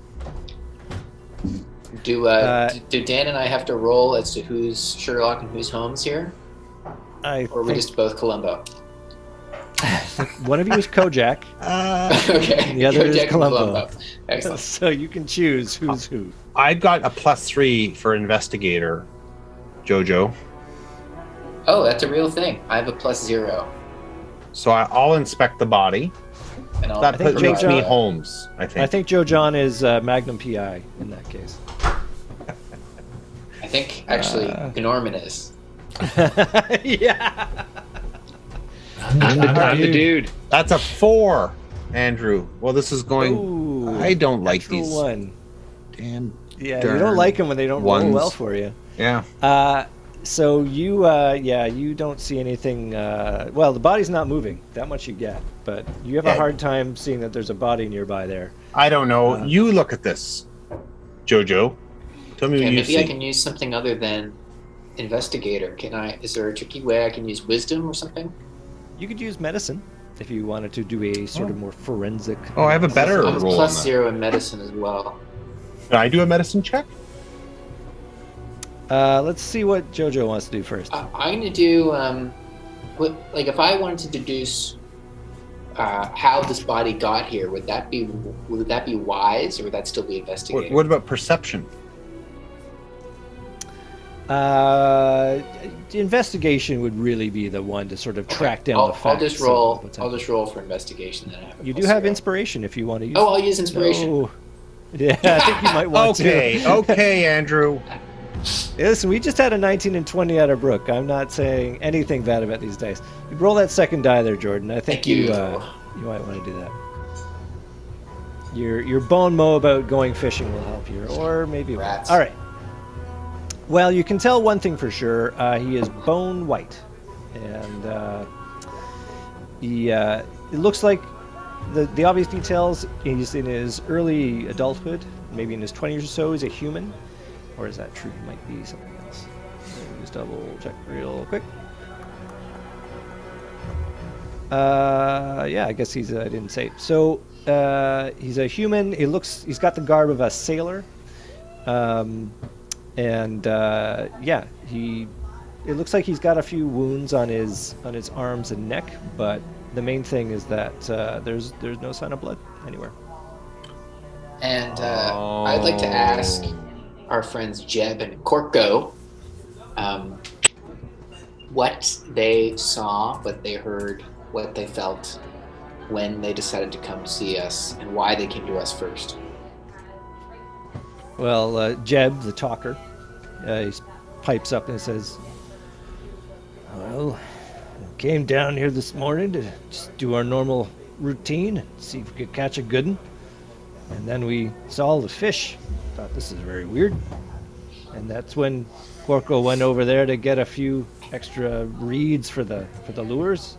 Do Dan and I have to roll as to who's Sherlock and who's Holmes here? Or are we just both Columbo? One of you is Kojak. Okay. The other Kojak is Columbo. Excellent. So you can choose who's who. I've got a +3 for investigator, Jojo. Oh, that's a real thing. I have a +0. So I'll inspect the body. And that makes me Holmes, I think. I think Joe John is Magnum PI in that case. I think, actually, Norman is. Yeah. I'm the dude. That's a 4, Andrew. Well, this is going... Ooh, I don't like these. One. Damn. Yeah, you don't like them when they don't roll well for you. Yeah. So you, you don't see anything. Well, the body's not moving. That much you get, but you have a hard time seeing that there's a body nearby there. I don't know. You look at this, Jojo. Tell me what you see. Maybe I can use something other than investigator. Is there a tricky way I can use wisdom or something? You could use medicine. if you wanted to do a sort of more forensic. Oh, I have a better roll. Plus 0 in medicine as well. Can I do a medicine check? Let's see what JoJo wants to do first. I'm going to do, if I wanted to deduce how this body got here, would that be wise, or would that still be investigating? What about perception? Investigation would really be the one to sort of track down the facts. I'll just roll for investigation then. You do have inspiration if you want to use. I'll use inspiration. No. Yeah, I think you might want to. Okay, Andrew. Listen, we just had a 19 and 20 out of Brooke. I'm not saying anything bad about these dice. You roll that second die there, Jordan. I think you might want to do that. Your bon mot about going fishing will help you, or maybe Rats. All right. Well, you can tell one thing for sure. He is bone white, and it looks like the obvious details. He's in his early adulthood, maybe in his 20s or so. He's a human. Or is that true? He might be something else. Let me just double check real quick. Yeah, I guess I didn't say. So he's a human. He's got the garb of a sailor. It looks like he's got a few wounds on his arms and neck, but the main thing is that there's no sign of blood anywhere. And I'd like to ask our friends Jeb and Corco what they saw, what they heard, what they felt when they decided to come see us, and why they came to us first. Well, Jeb, the talker, he pipes up and says, "Well, we came down here this morning to just do our normal routine, see if we could catch a good one. And then we saw the fish. Thought this is very weird. And that's when Corco went over there to get a few extra reeds for the lures.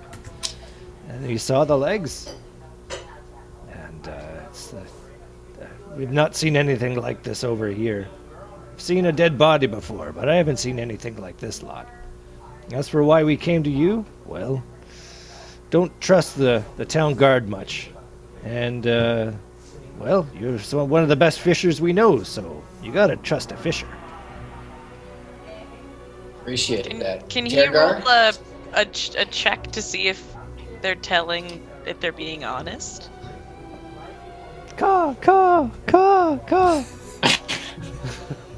And he saw the legs. And we've not seen anything like this over here. I've seen a dead body before, but I haven't seen anything like this lot. As for why we came to you, well, don't trust the town guard much. And, well, you're one of the best fishers we know, so you gotta trust a fisher." Appreciate that. Can he roll a check to see if they're being honest? Caw.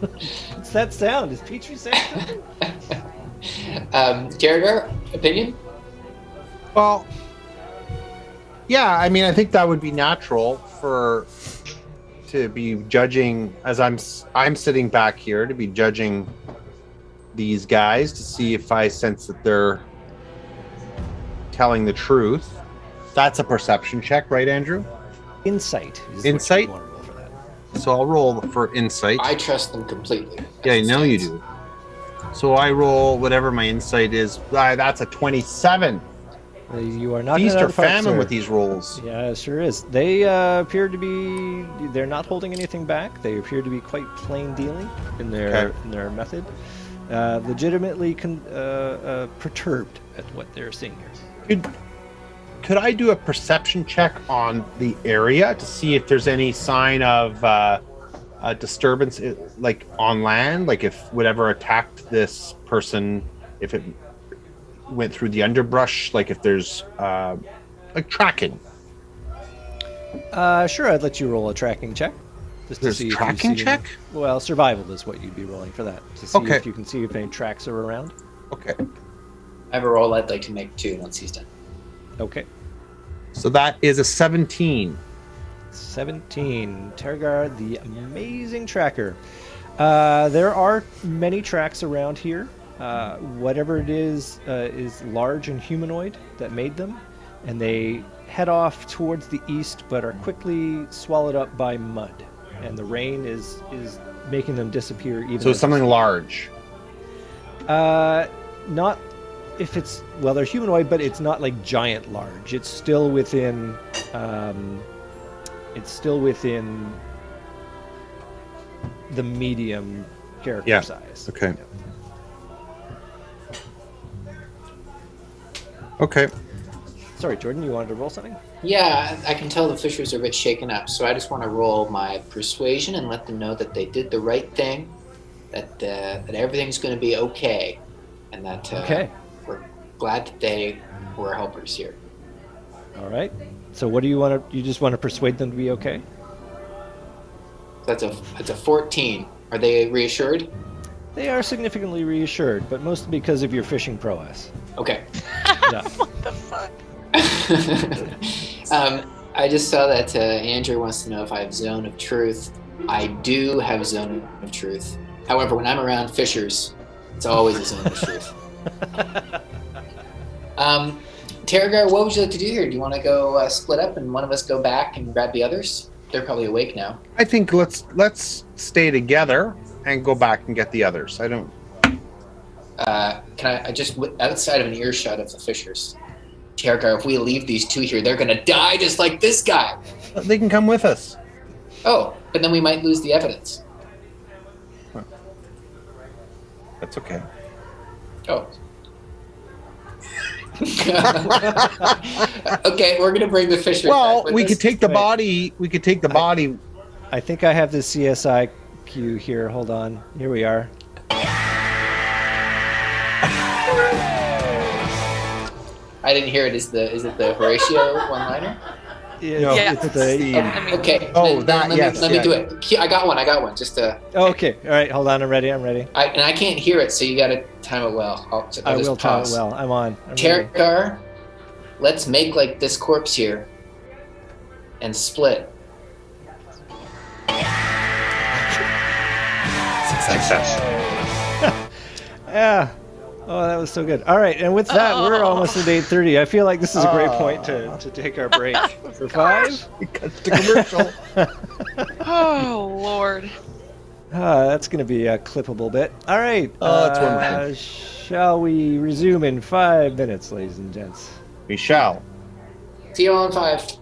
What's that sound? Is Petrie saying something? Jared, opinion? Well, yeah, I mean, I think that would be natural to be judging, as I'm sitting back here, to be judging these guys to see if I sense that they're telling the truth. That's a perception check, right, Andrew? Insight. Insight? What you want to roll for that. So I'll roll for insight. I trust them completely. Yeah, I know you do. So I roll whatever my insight is. That's a 27. You are not feast or famine with these rolls. Yeah, it sure is. They appear to be. They're not holding anything back. They appear to be quite plain dealing in their method. Legitimately perturbed at what they're seeing here. Could I do a perception check on the area to see if there's any sign of a disturbance, like on land, like if whatever attacked this person, if it went through the underbrush, like if there's like tracking? Sure, I'd let you roll a tracking check. Just there's to see tracking check? Well, survival is what you'd be rolling for that. To see if you can see if any tracks are around. Okay. I have a roll I'd like to make too once he's done. Okay. So that is a 17. 17. Tergar, the amazing tracker. There are many tracks around here. Whatever it is large and humanoid that made them, and they head off towards the east, but are quickly swallowed up by mud, and the rain is making them disappear. Even so it's something large. Not if it's they're humanoid, but it's not like giant large. It's still within. The medium character size. Okay. Yeah. Sorry, Jordan, you wanted to roll something? Yeah, I can tell the fishers are a bit shaken up, so I just want to roll my persuasion and let them know that they did the right thing, that everything's going to be okay, and that we're glad that they were helpers here. All right. So what do you want to? You just want to persuade them to be okay? That's a 14. Are they reassured? They are significantly reassured, but mostly because of your fishing prowess. Okay. Yeah. What the fuck? I just saw that Andrew wants to know if I have zone of truth. I do have zone of truth. However, when I'm around fishers, it's always a zone of truth. Terragar, what would you like to do here? Do you want to go split up and one of us go back and grab the others? They're probably awake now. I think let's stay together and go back and get the others. I don't. Can I just outside of an earshot of the fishers? Terragar, if we leave these two here, they're gonna die just like this guy. They can come with us. Oh, but then we might lose the evidence. Huh. That's okay. Oh. Okay, we're gonna bring the fishers. Well, we could take the body. We could take the body. I think I have the CSI cue here. Hold on. Here we are. I didn't hear it. Is it the Horatio one-liner? Yeah. It's the. Okay. Oh, let me do it. I got one. Just Okay. All right. Hold on. I'm ready. I can't hear it, so you got to time it well. I will time it well. I'm on. Terragar, let's make like this corpse here, and split. Success. Yeah. Oh, that was so good. All right, and with that, we're almost at 8:30. I feel like this is a great point to take our break for 5. Because the commercial. Oh, Lord. That's going to be a clippable bit. All right. That's wonderful. Shall we resume in 5 minutes, ladies and gents? We shall. See you all in 5.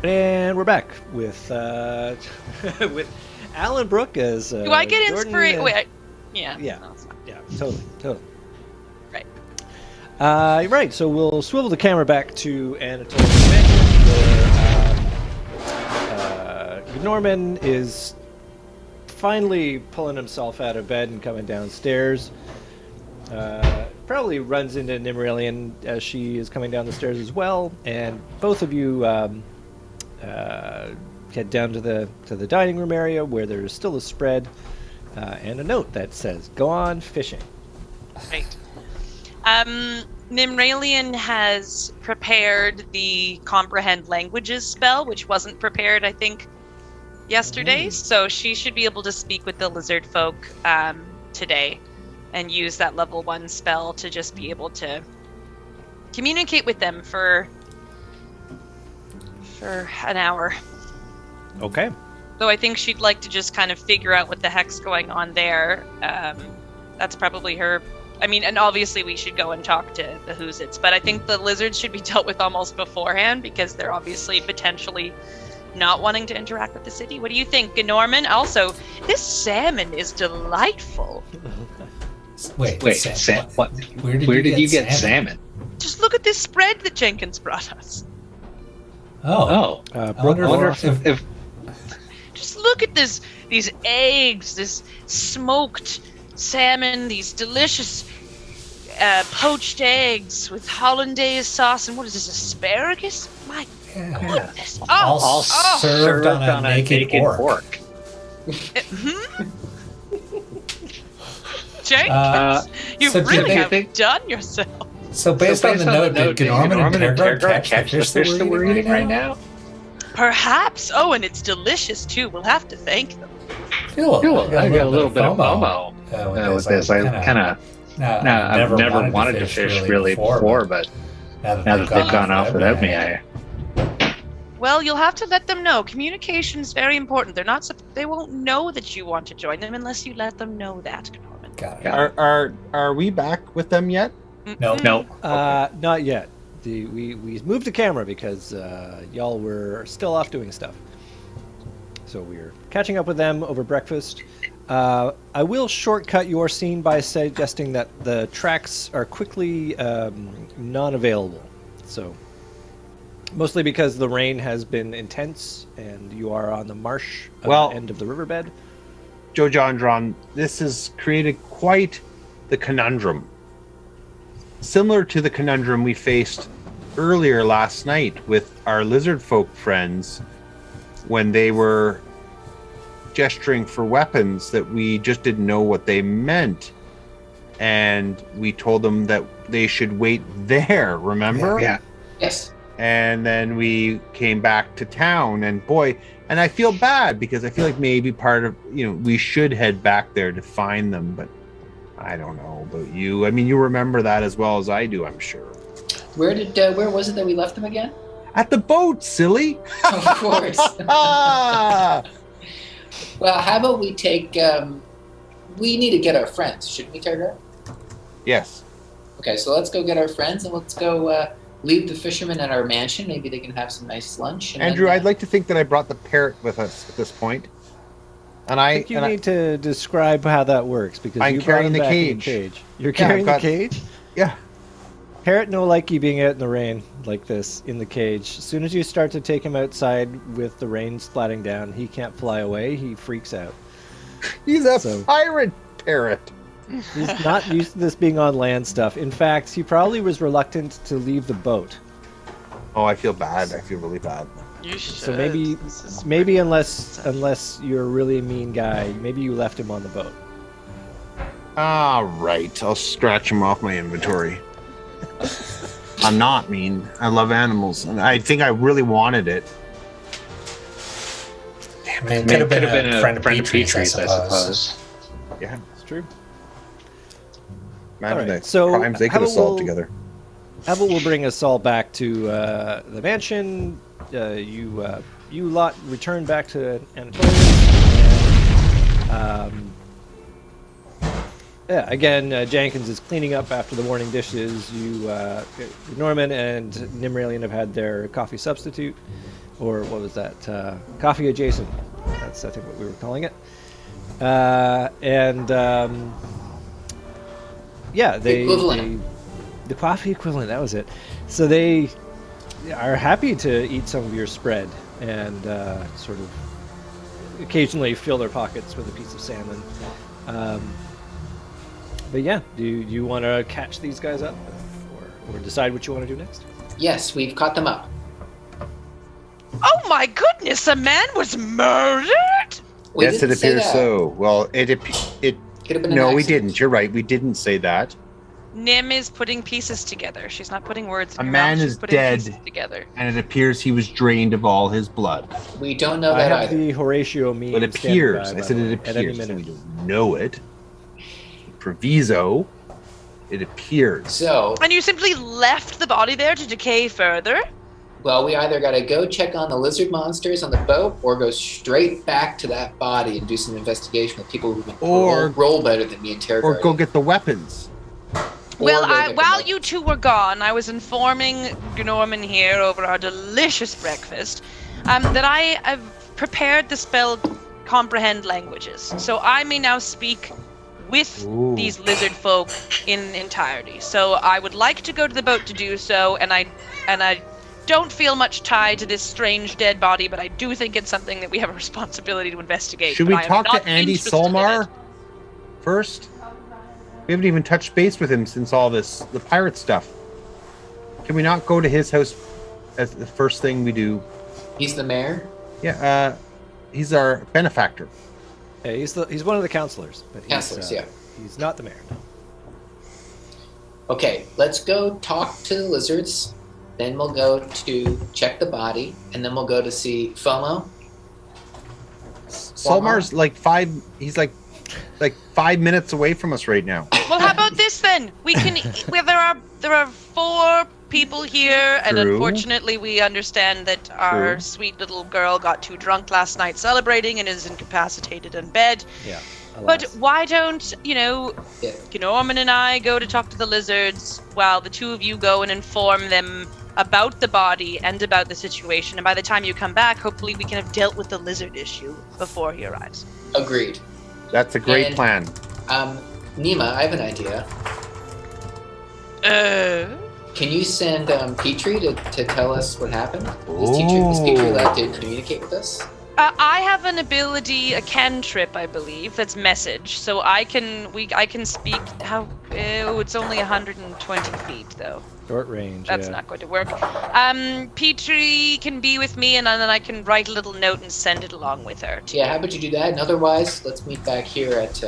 And we're back with with Alan Brooke as. Do I get inspiration? Yeah. Yeah. No, it's fine. Yeah. Totally. Right. Right. So we'll swivel the camera back to Anatolia's mansion, where Norman is finally pulling himself out of bed and coming downstairs. Probably runs into Nimralian as she is coming down the stairs as well, and both of you head down to the dining room area where there's still a spread and a note that says, "Go on fishing." Right. Nimralian has prepared the comprehend languages spell, which wasn't prepared, I think, yesterday. So she should be able to speak with the lizard folk today and use that level 1 spell to just be able to communicate with them for an hour. Okay. So I think she'd like to just kind of figure out what the heck's going on there. That's probably her. I mean, and obviously we should go and talk to the Who's-Its, but I think the lizards should be dealt with almost beforehand because they're obviously potentially not wanting to interact with the city. What do you think, Norman? Also, this salmon is delightful. Wait, Sam, what? Where did you get salmon? Just look at this spread that Jenkins brought us. I wonder if Just look at these eggs, this smoked salmon, these delicious poached eggs with hollandaise sauce, and what is this, asparagus? My goodness! All served on a naked pork. Jenkins, you really have done yourself. So based on the note, did Norman and Peregrine catch the fish that we're eating right now? Perhaps. Oh, and it's delicious too. We'll have to thank them. I got a little bit of FOMO with this. I kind of. I've never wanted to fish really before, but now that they've gone off without me, Well, you'll have to let them know. Communication is very important. They won't know that you want to join them unless you let them know that, Norman. Got it. Are we back with them yet? No. Okay. Not yet. We moved the camera because y'all were still off doing stuff. So we're catching up with them over breakfast. I will shortcut your scene by suggesting that the tracks are quickly non-available. So mostly because the rain has been intense and you are on the marsh end of the riverbed. Joe Jondron, this has created quite the conundrum. Similar to the conundrum we faced earlier last night with our lizard folk friends when they were gesturing for weapons that we just didn't know what they meant. And we told them that they should wait there, remember? Yeah. Yes. And then we came back to town, and and I feel bad because I feel like maybe part of, we should head back there to find them, but I don't know about you. I mean, you remember that as well as I do, I'm sure. Where was it that we left them again? At the boat, silly. Of course. Well, how about we take, we need to get our friends, shouldn't we, Targar? Yes. Okay, so let's go get our friends and let's go leave the fishermen at our mansion. Maybe they can have some nice lunch. And Andrew, I'd like to think that I brought the parrot with us at this point. And I think you need to describe how that works because I'm you carrying the cage. You're carrying the cage? Yeah. Parrot no like you being out in the rain like this in the cage. As soon as you start to take him outside with the rain splatting down, he can't fly away. He freaks out. He's a pirate parrot. He's not used to this being on land stuff. In fact, he probably was reluctant to leave the boat. Oh, I feel bad. I feel really bad. You should. So maybe unless you're a really mean guy, maybe you left him on the boat. All right. I'll scratch him off my inventory. I'm not mean. I love animals, and I think I really wanted it. Damn it! Could have been a friend of Petrie's, I suppose. Yeah, it's true. Imagine the crimes they could have solved together. How about we'll bring us all back to the mansion? You lot return back to Anatolia. Again, Jenkins is cleaning up after the morning dishes. Norman and Nimralian have had their coffee substitute. or what was that? Coffee adjacent. That's, I think, what we were calling it. The coffee equivalent, that was it. So they are happy to eat some of your spread and sort of occasionally fill their pockets with a piece of salmon. But yeah, do you want to catch these guys up or decide what you want to do next? Yes, we've caught them up. Oh my goodness, a man was murdered? Yes, it appears so. Well, it could have been no, we didn't. You're right. We didn't say that. Nim is putting pieces together. She's not putting words in her mouth. A man is dead, together. And it appears he was drained of all his blood. We don't know that I have either. the Horatio meme. It appears. I said it appears. At any minute. We don't know it. Proviso. It appears. So. And you simply left the body there to decay further? Well, we either got to go check on the lizard monsters on the boat or go straight back to that body and do some investigation with people who can roll better than me and Terry. Or go get the weapons. Well, while you two were gone, I was informing Norman here over our delicious breakfast that I have prepared the spell Comprehend Languages. So I may now speak with these lizard folk in entirety. So I would like to go to the boat to do so, and I don't feel much tied to this strange dead body, but I do think it's something that we have a responsibility to investigate. Should we talk to Andy Solmar first? We haven't even touched base with him since all the pirate stuff. Can we not go to his house as the first thing we do? He's the mayor? Yeah, he's our benefactor. Yeah, he's one of the counselors. But counselors, yeah. He's not the mayor, no. Okay, let's go talk to the lizards. Then we'll go to check the body, and then we'll go to see FOMO. Solmar's he's like 5 minutes away from us right now. Well, how about this then? We can. There are 4 people here, and unfortunately, we understand that our sweet little girl got too drunk last night celebrating and is incapacitated in bed. Yeah. But why don't Norman and I go to talk to the lizards while the two of you go and inform them about the body and about the situation, and by the time you come back, hopefully we can have dealt with the lizard issue before he arrives. Agreed. That's a great plan. Nima, I have an idea. Can you send Petrie to tell us what happened? Is Petrie allowed to communicate with us? I have an ability, a cantrip, I believe, that's message. So I can speak. It's only 120 feet though. Short range. That's not going to work. Petrie can be with me, and then I can write a little note and send it along with her. Yeah, how about you do that? And otherwise, let's meet back here at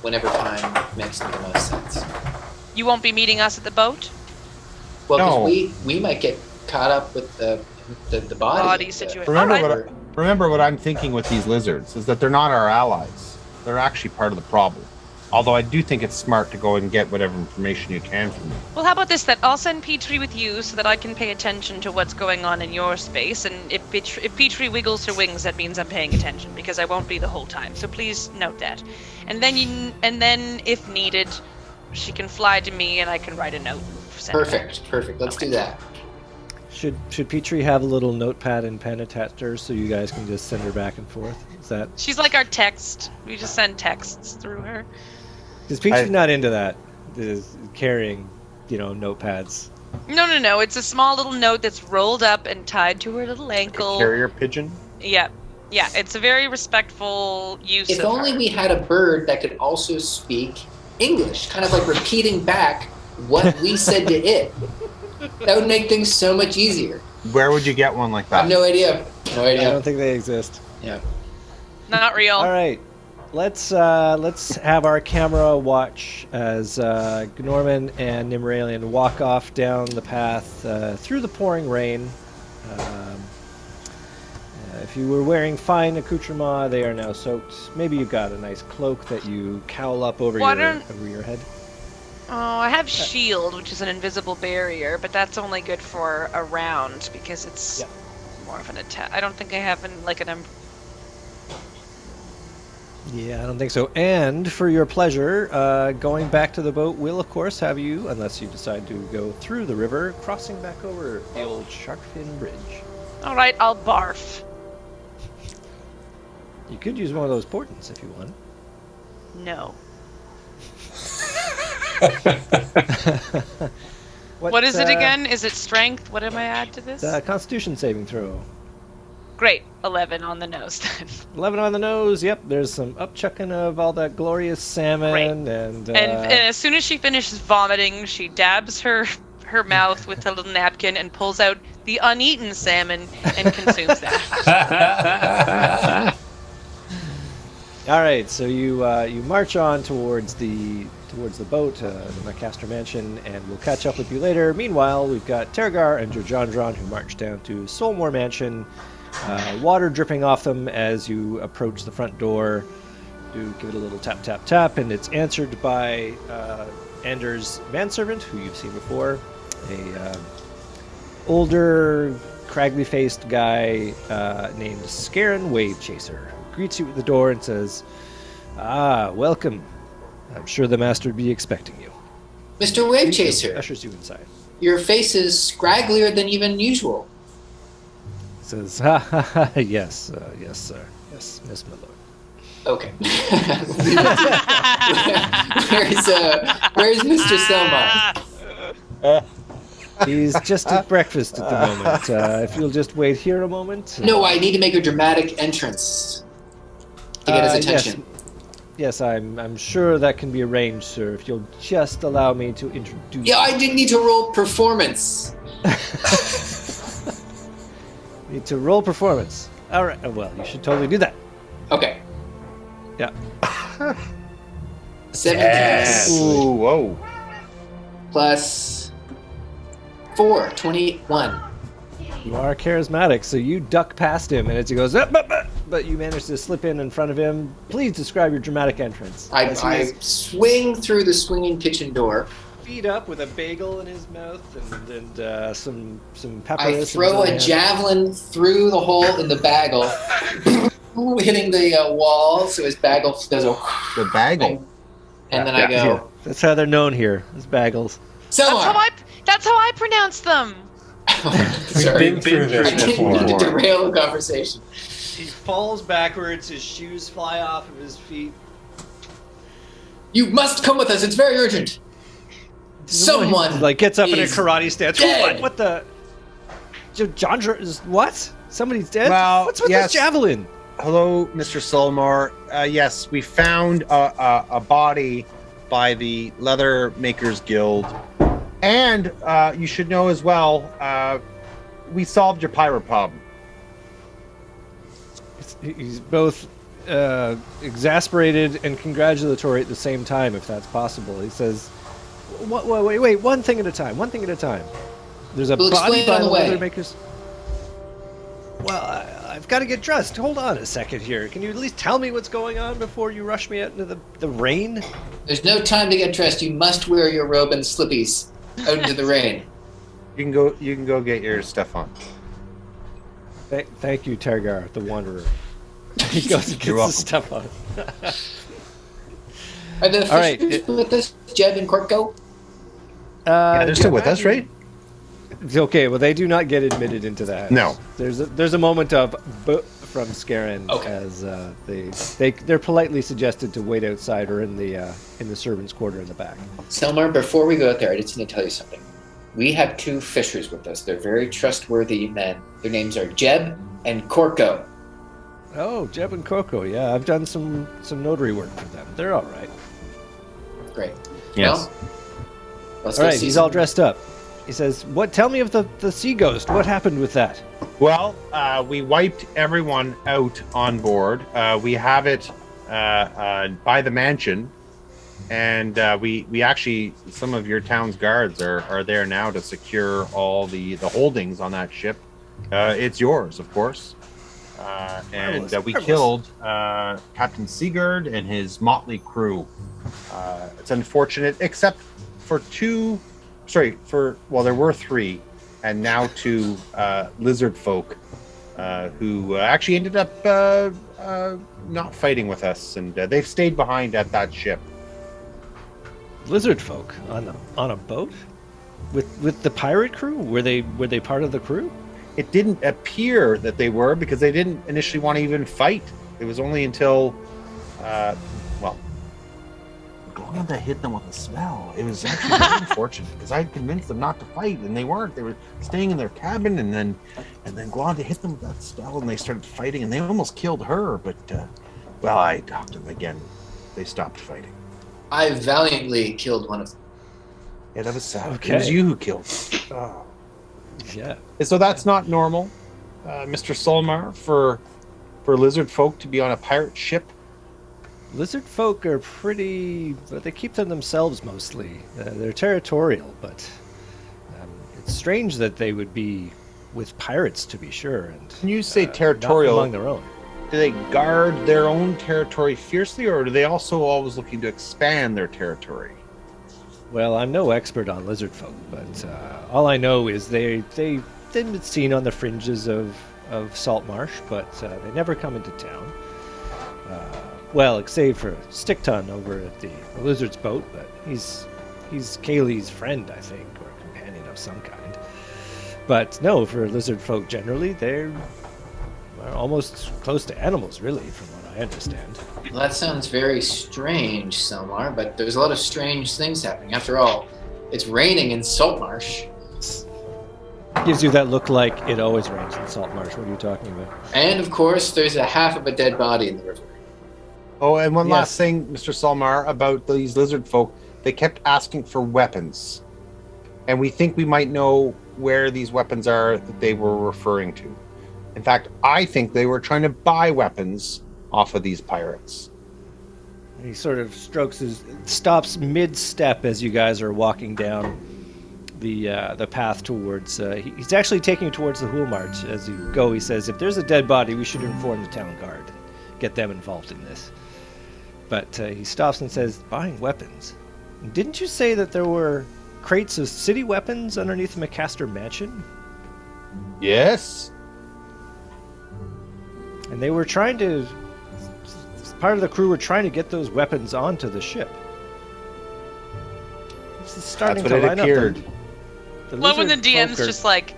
whenever time makes the most sense. You won't be meeting us at the boat? Well, because we might get caught up with the body situation. Remember what I'm thinking with these lizards is that they're not our allies. They're actually part of the problem. Although I do think it's smart to go and get whatever information you can from them. Well, how about this then? I'll send Petrie with you so that I can pay attention to what's going on in your space. And if Petrie wiggles her wings, that means I'm paying attention because I won't be the whole time. So please note that. And then if needed, she can fly to me and I can write a note. Perfect. Let's do that. Should Petrie have a little notepad and pen attached to her so you guys can just send her back and forth? Is that? She's like our text. We just send texts through her. Is Petrie's not into that? Is carrying, notepads? No. It's a small little note that's rolled up and tied to her little ankle. Like a carrier pigeon? Yeah. It's a very respectful use. If only we had a bird that could also speak English, kind of like repeating back what we said to it. That would make things so much easier. Where would you get one like that? I have no idea. I don't think they exist. Yeah. Not real. All right. Let's have our camera watch as Norman and Nimralian walk off down the path through the pouring rain. If you were wearing fine accoutrements, they are now soaked. Maybe you've got a nice cloak that you cowl up over your head. Oh, I have shield, which is an invisible barrier, but that's only good for a round because it's more of an attack. I don't think I have Yeah, I don't think so. And for your pleasure, going back to the boat will, of course, have you, unless you decide to go through the river, crossing back over the old shark fin bridge. All right, I'll barf. You could use one of those portents if you want. No. What is it again? Is it strength? What am I add to this? Constitution saving throw. Great. 11 on the nose then. 11 on the nose. Yep. There's some upchucking of all that glorious salmon. Great. And as soon as she finishes vomiting, she dabs her mouth with a little napkin and pulls out the uneaten salmon and consumes that. All right. So you march on towards the boat, the Macaster Mansion, and we'll catch up with you later. Meanwhile, we've got Tergar and Jorjandron who march down to Solmore Mansion. Water dripping off them as you approach the front door. You give it a little tap, tap, tap, and it's answered by Anders' manservant, who you've seen before. A older, craggly-faced guy named Scarin Wave Chaser, who greets you at the door and says, welcome. I'm sure the master would be expecting you. Mr. Wave Chaser. Ushers you inside. Your face is scragglier than even usual. Says, yes, yes, sir. Yes, Miss Miller. Okay. Where's Mr. Selmar? He's just at breakfast at the moment. If you'll just wait here a moment. No, I need to make a dramatic entrance to get his attention. Yes, I'm sure that can be arranged, sir, if you'll just allow me to introduce... Yeah, I didn't need to roll performance. Need to roll performance. All right, well, you should totally do that. Okay. Yeah. 17. Yes. Ooh, whoa. Plus 4, 21. You are charismatic, so you duck past him, and as he goes, but you manage to slip in front of him. Please describe your dramatic entrance. I swing through the swinging kitchen door. Feet up with a bagel in his mouth and some peppers. I throw a javelin through the hole in the bagel, hitting the wall, so his bagel does a... The bagel? And then I go... Yeah. That's how they're known here, as bagels. That's how I pronounce them. Sorry, We've been through this before. I didn't mean to derail the conversation. He falls backwards, his shoes fly off of his feet. You must come with us, it's very urgent. Someone gets up in a karate stance. Dead. What the? John is what? Somebody's dead? Well, what's with this javelin? Hello, Mr. Solmar. Yes, we found a body by the Leather Makers Guild. And you should know as well, we solved your pirate problem. He's both exasperated and congratulatory at the same time, if that's possible. He says, wait, one thing at a time. There's a body by the Leather Makers. Well, I've got to get dressed. Hold on a second here. Can you at least tell me what's going on before you rush me out into the rain? There's no time to get dressed. You must wear your robe and slippies out into the rain. You can go get your stuff on. Thank you, Tergar, the Wanderer. He goes and gets the stuff on. Are the fishers with us, Jeb and Corko? Yeah, they're still with us, right? Okay, well, they do not get admitted into the house. No. There's a moment of from Scarin as they're politely suggested to wait outside or in the servants' quarter in the back. Selmar, before we go out there, I just need to tell you something. We have 2 fishers with us. They're very trustworthy men. Their names are Jeb and Corko. Oh, Jeb and Corko, yeah. I've done some notary work for them. They're all right. Great. Yes. Well, let's all go right, he's all dressed up. He says, "Tell me of the sea ghost. What happened with that?" Well, we wiped everyone out on board. We have it by the mansion, and we actually, some of your town's guards are there now to secure all the holdings on that ship. It's yours, of course. And we killed Captain Sigurd and his motley crew. It's unfortunate, except for there were 3, and now 2 lizard folk who actually ended up not fighting with us, and they've stayed behind at that ship. Lizard folk on a boat with the pirate crew? Were they part of the crew? it didn't appear that they were, because they didn't initially want to even fight. It was only until, Glanda hit them with a spell. It was actually very unfortunate, because I had convinced them not to fight, and they weren't. They were staying in their cabin, and then Glanda hit them with that spell, and they started fighting, and they almost killed her. But I talked to them again. They stopped fighting. I valiantly killed one of them. Yeah, that was sad. Okay. It was you who killed them. Oh. Yeah. So that's not normal, Mr. Solmar, for lizard folk to be on a pirate ship. Lizard folk are but they keep to themselves mostly. They're territorial, but it's strange that they would be with pirates, to be sure. And when you say territorial, not among their own, do they guard their own territory fiercely, or are they also always looking to expand their territory? Well, I'm no expert on lizard folk, but all I know is they've been seen on the fringes of Salt Marsh, but they never come into town. Well, save for Stickton over at the Lizard's boat, but he's Kaylee's friend, I think, or companion of some kind. But no, for lizard folk generally, they're almost close to animals, really, from what I understand. Well, that sounds very strange, Selmar, but there's a lot of strange things happening. After all, it's raining in Saltmarsh. Gives you that look like it always rains in Saltmarsh. What are you talking about? And, of course, there's a half of a dead body in the river. Oh, and one last thing, Mr. Solmar, about these lizard folk. They kept asking for weapons. And we think we might know where these weapons are that they were referring to. In fact, I think they were trying to buy weapons off of these pirates. He sort of stops mid-step as you guys are walking down the path towards. He's actually taking you towards the Hoolmart as you go. He says, "If there's a dead body, we should inform the town guard, get them involved in this." But he stops and says, "Buying weapons? Didn't you say that there were crates of city weapons underneath the McCaster mansion?" Yes. And they were trying to. Part of the crew were trying to get those weapons onto the ship. This is starting That's what to it line appeared. up. Well, when the DM's just like,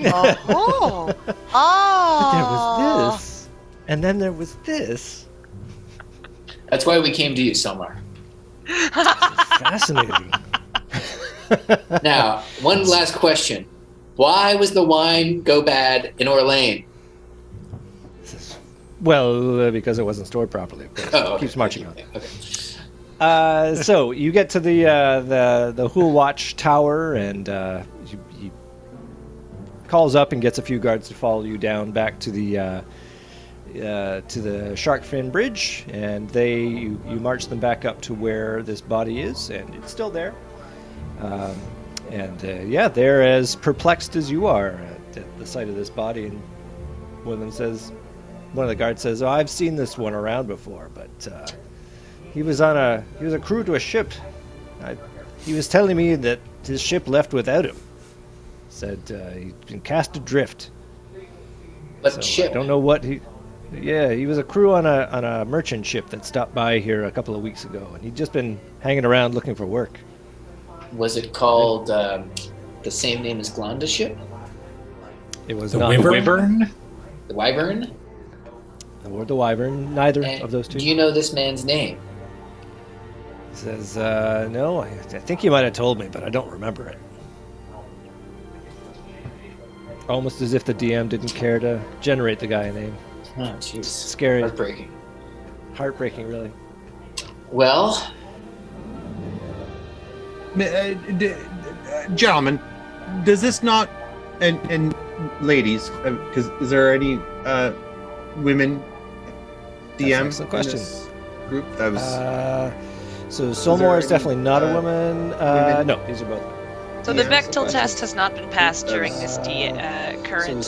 oh, oh. There was this, and then there was this. That's why we came to you, Selmar. Fascinating. Now, one last question. Why was the wine go bad in Orlane? Well, because it wasn't stored properly, of course. Oh, okay. Keeps marching on. Okay. So you get to the Hool Watch Tower, and he calls up and gets a few guards to follow you down back to the Sharkfin Bridge, and you march them back up to where this body is, and it's still there. They're as perplexed as you are at the sight of this body, and one of the guards says, "Oh, I've seen this one around before, but he was a crew to a ship. He was telling me that his ship left without him. Said he'd been cast adrift. But ship? I don't know what he. Yeah, he was a crew on a merchant ship that stopped by here a couple of weeks ago, and he'd just been hanging around looking for work." Was it called the same name as Glanda's ship? It was the not Wyvern. The Wyvern? Or the Wyvern, neither of those two. Do you know this man's name? He says, no, I think he might have told me, but I don't remember it. Almost as if the DM didn't care to generate the guy a name. Oh, jeez. Scary. Heartbreaking. Heartbreaking, really. Well... Gentlemen, does this not... And ladies, because is there any women DM in question. This group? That was. So Solmar is definitely not a woman. No, these are both. So the Bechtel test has not been passed during this current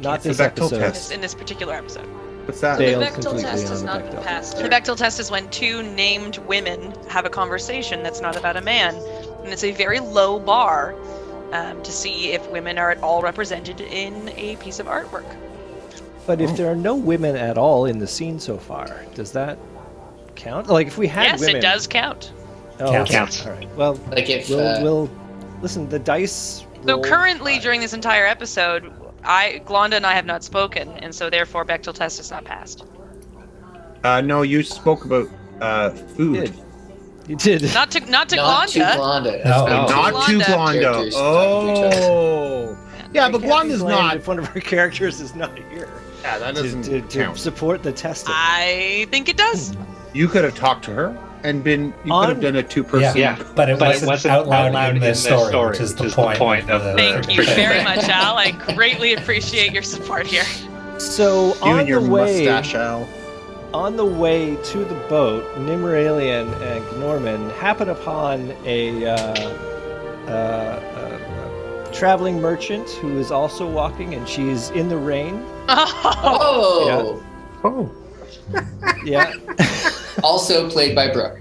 not this Bechtel test in this particular episode. What's that? So the Bechtel test has not been passed. The Bechtel test is when two named women have a conversation that's not about a man, and it's a very low bar to see if women are at all represented in a piece of artwork. But if there are no women at all in the scene so far, does that count? Like if we had women... Yes, it does count. Oh, Counts. All right. Well, like if, we'll listen. The dice So currently, during this entire episode, Glonda and I have not spoken, and so therefore Bechtel test is not passed. No, you spoke about food. You did. Not to Glonda. Not to Glonda. No, not to Glonda. Oh. Yeah, but Glonda's not. If one of our characters is not here. Yeah, that doesn't to support the testing. I think it does. You could have talked to her and you could have done a 2-person. Yeah, but it wasn't out loud in this story, which is the point of Thank you very much, Al. I greatly appreciate your support here. So you on and your the way, mustache, Al. On the way to the boat, Nimmeralian and Norman happen upon a traveling merchant who is also walking, and she's in the rain. Oh! Yeah. Oh. Yeah. Also played by Brooke.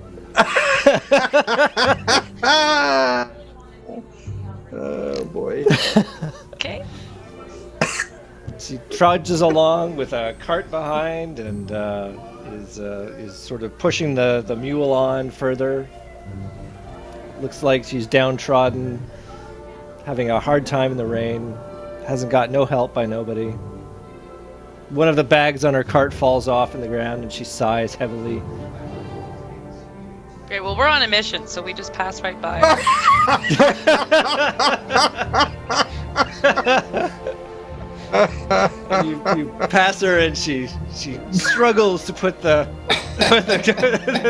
Oh, boy. Okay. She trudges along with a cart behind and is sort of pushing the mule on further. Looks like she's downtrodden, having a hard time in the rain. Hasn't got no help by nobody. One of the bags on her cart falls off in the ground and she sighs heavily. Great, well, we're on a mission, so we just pass right by her. You pass her and she struggles to put the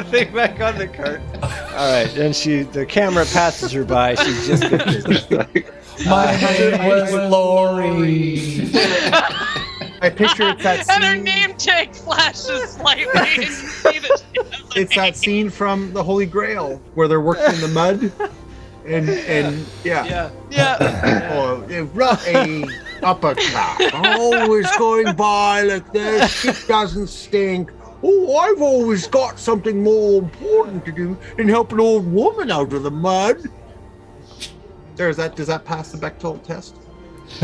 thing back on the cart. All right, and the camera passes her by. She just gets My name was Lori. I picture it's that scene. And her name tag flashes slightly. It's that scene from The Holy Grail where they're working in the mud, and yeah. Oh, a uppercut. Always going by like this. Shit doesn't stink. Oh, I've always got something more important to do than help an old woman out of the mud. Does that pass the Bechtel test?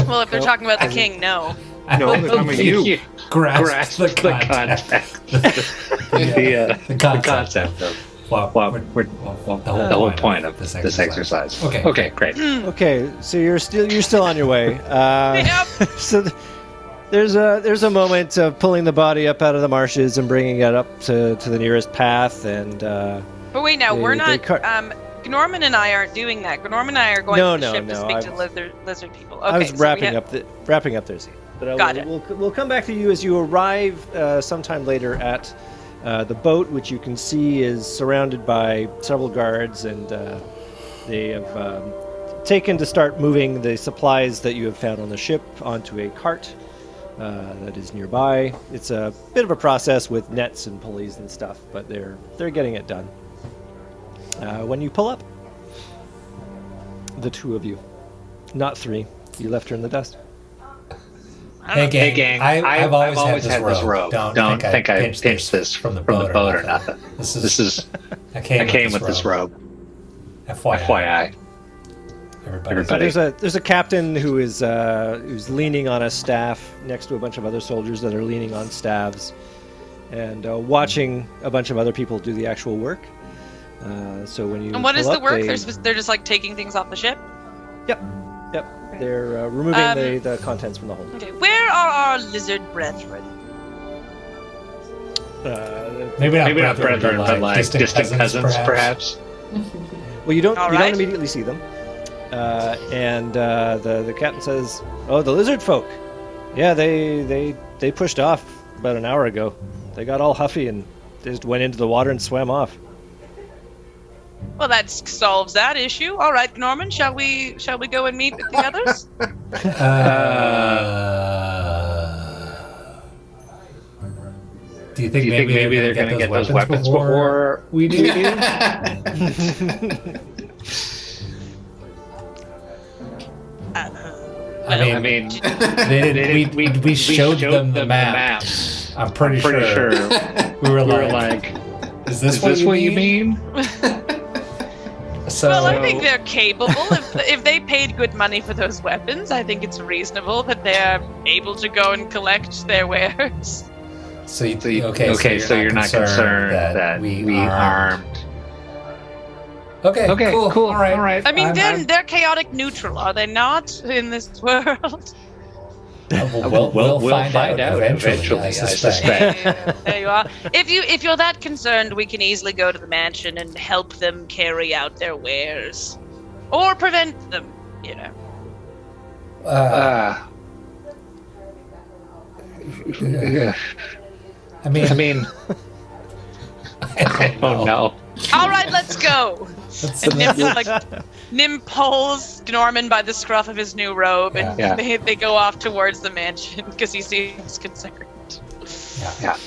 Well, if they're talking about the king, no. No, they're talking about you. Grasp the concept. the concept of the whole point of this exercise. Okay, great. Okay, so you're still on your way. Yep. So there's a moment of pulling the body up out of the marshes and bringing it up to the nearest path, and. But wait, now we're not. Norman and I aren't doing that. Norman and I are going to the ship to speak to lizard people. Okay, I was wrapping up there, Z. But Got it. We'll come back to you as you arrive sometime later at the boat, which you can see is surrounded by several guards, and they have taken to start moving the supplies that you have found on the ship onto a cart that is nearby. It's a bit of a process with nets and pulleys and stuff, but they're getting it done. When you pull up, the two of you, not three, you left her in the dust. Hey gang, I've always had this robe. Don't think I pinched this from the boat or nothing. This is I came with this robe. FYI. Everybody. So there's a captain who is who's leaning on a staff next to a bunch of other soldiers that are leaning on staves, and watching a bunch of other people do the actual work. So when you and what is the work? They're just like taking things off the ship. Yep. They're removing the contents from the hold. Okay, where are our lizard brethren? Maybe not brethren, but like distant cousins, perhaps. Well, you don't immediately see them, and the captain says, "Oh, the lizard folk. Yeah, they pushed off about an hour ago. They got all huffy and they just went into the water and swam off." Well, that solves that issue. All right, Norman, shall we go and meet with the others? Do you think maybe they're going to get those weapons before we do? I mean, we showed them the map. I'm pretty sure. We were like, is this what you mean? So, well, I think they're capable. If they paid good money for those weapons, I think it's reasonable that they're able to go and collect their wares. So you're not concerned that we armed Okay, cool. All right. I mean, they're chaotic neutral, are they not, in this world? We'll find out eventually, I suspect. There you are. If you're that concerned, we can easily go to the mansion and help them carry out their wares. Or prevent them, I mean, I don't know. All right, let's go. Nim pulls Norman by the scruff of his new robe, and they go off towards the mansion because he seems concerned. Yeah.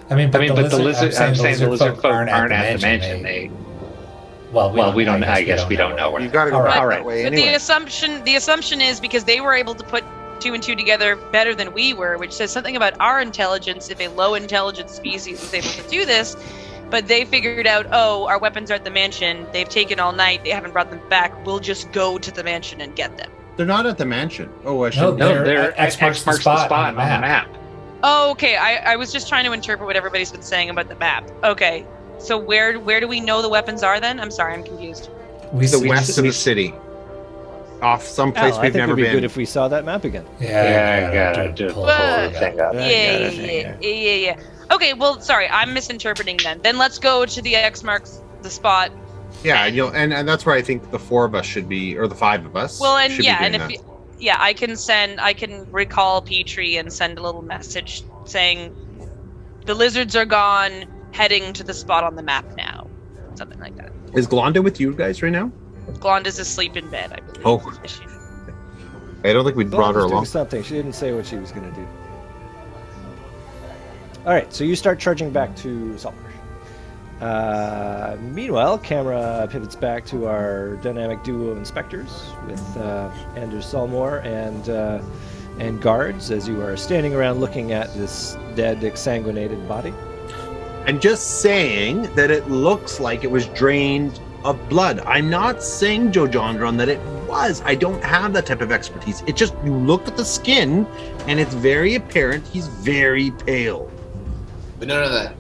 I mean, but the lizard. I'm saying the lizard folk aren't at the mansion. We don't. I guess we don't know where. You got to go back that way anyway. But the assumption is because they were able to put 2 and 2 together better than we were, which says something about our intelligence. If a low intelligence species is able to do this. But they figured out, our weapons are at the mansion. They've taken all night. They haven't brought them back. We'll just go to the mansion and get them. They're not at the mansion. Oh, I should. No, they're X marks the spot on the map. Oh, okay. I was just trying to interpret what everybody's been saying about the map. Okay. So where do we know the weapons are then? I'm sorry, I'm confused. The west of the city. Off someplace we've never been. It'd be good if we saw that map again. Yeah, I gotta do pull the thing up. Yeah. Okay, well, sorry, I'm misinterpreting then. Then let's go to the X marks the spot. Yeah, and that's where I think the 4 of us should be, or the 5 of us. Well, and I can recall Petrie and send a little message saying the lizards are gone, heading to the spot on the map now, something like that. Is Glonda with you guys right now? Glonda's asleep in bed, I believe. Oh, I don't think we brought her along. Something. She didn't say what she was going to do. All right, so you start charging back to Saltmarsh. Meanwhile, camera pivots back to our dynamic duo of inspectors with Anders Salmore and guards as you are standing around looking at this dead, exsanguinated body. I'm just saying that it looks like it was drained of blood. I'm not saying, Joe Jondron, that it was. I don't have that type of expertise. It's just you look at the skin, and it's very apparent he's very pale. But none of that.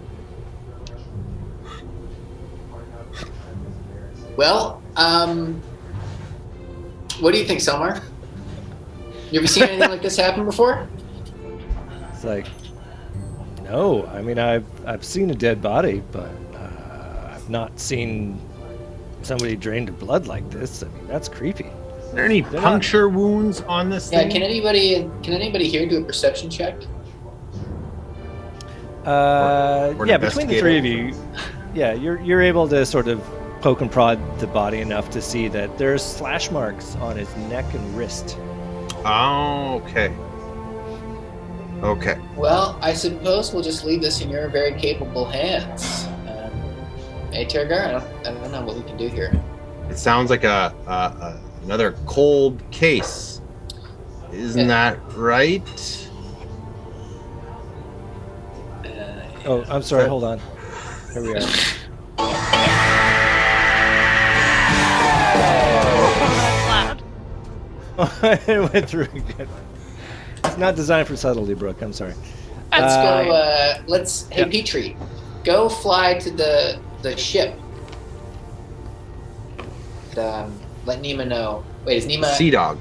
Well, what do you think, Selmar? You ever seen anything like this happen before? It's like, no. I mean, I've seen a dead body, but I've not seen somebody drained of blood like this. I mean, that's creepy. Is there any puncture wounds on this thing? Can anybody here do a perception check? Between the 3 of you, you're able to sort of poke and prod the body enough to see that there's slash marks on his neck and wrist. Oh, okay. Okay. Well, I suppose we'll just leave this in your very capable hands. Hey, Tergar, I don't know what we can do here. It sounds like another cold case. Isn't that right? Oh, I'm sorry. Hold on. Here we are. It went through again. It's not designed for subtlety, Brooke. I'm sorry. Let's go. Hey, Petrie, go fly to the ship. Let Nima know. Wait, is Nima... Sea Dog.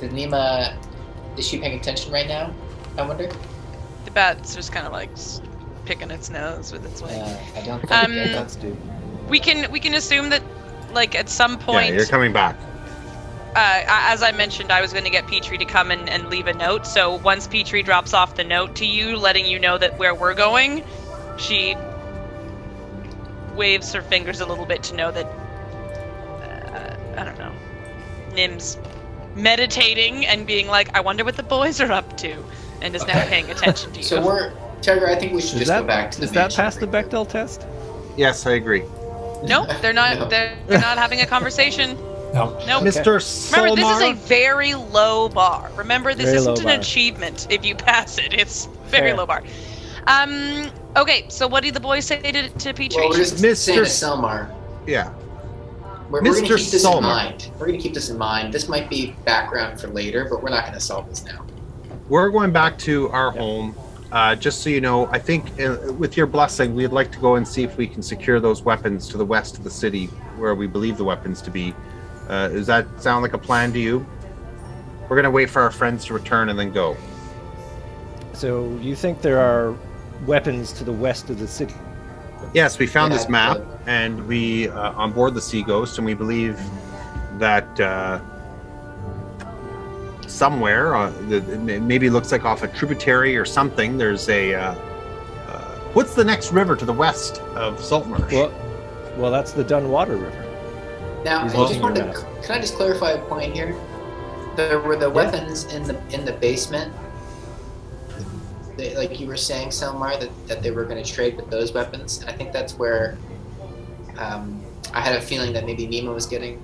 Is she paying attention right now, I wonder? The bat's just kind of like picking its nose with its wing. I don't think bats do. We can assume that, like, at some point... Yeah, you're coming back. As I mentioned, I was going to get Petrie to come and leave a note, so once Petrie drops off the note to you, letting you know that where we're going, she waves her fingers a little bit to know that, I don't know, Nim's meditating and being like, I wonder what the boys are up to, and is now paying attention to you. So Tergar, I think we should go back to the mansion. Is that past the Bechdel test? Yes, I agree. No, they're not. No. They're not having a conversation. No. Mr. Solmar. Remember, this is a very low bar. Remember, this isn't an bar. achievement if you pass it. It's very Fair. low bar. Okay, so what did the boys say to Petrie? Well, we're just saying to Selmar. Yeah. We're going to keep this Solmar. in mind. We're going to keep this in mind. This might be background for later, but we're not going to solve this now. We're going back to our home. Just so you know, I think with your blessing, we'd like to go and see if we can secure those weapons to the west of the city where we believe the weapons to be. Does that sound like a plan to you? We're going to wait for our friends to return and then go. So you think there are weapons to the west of the city? Yes, we found this map, and we on board the Sea Ghost, and we believe that somewhere, it maybe looks like off a tributary or something, there's a... what's the next river to the west of Saltmarsh? Well, that's the Dunwater River. Now, can I just clarify a point here? There were the weapons in the basement. Like you were saying, Selmar, that they were going to trade with those weapons. And I think that's where I had a feeling that maybe Nemo was thinking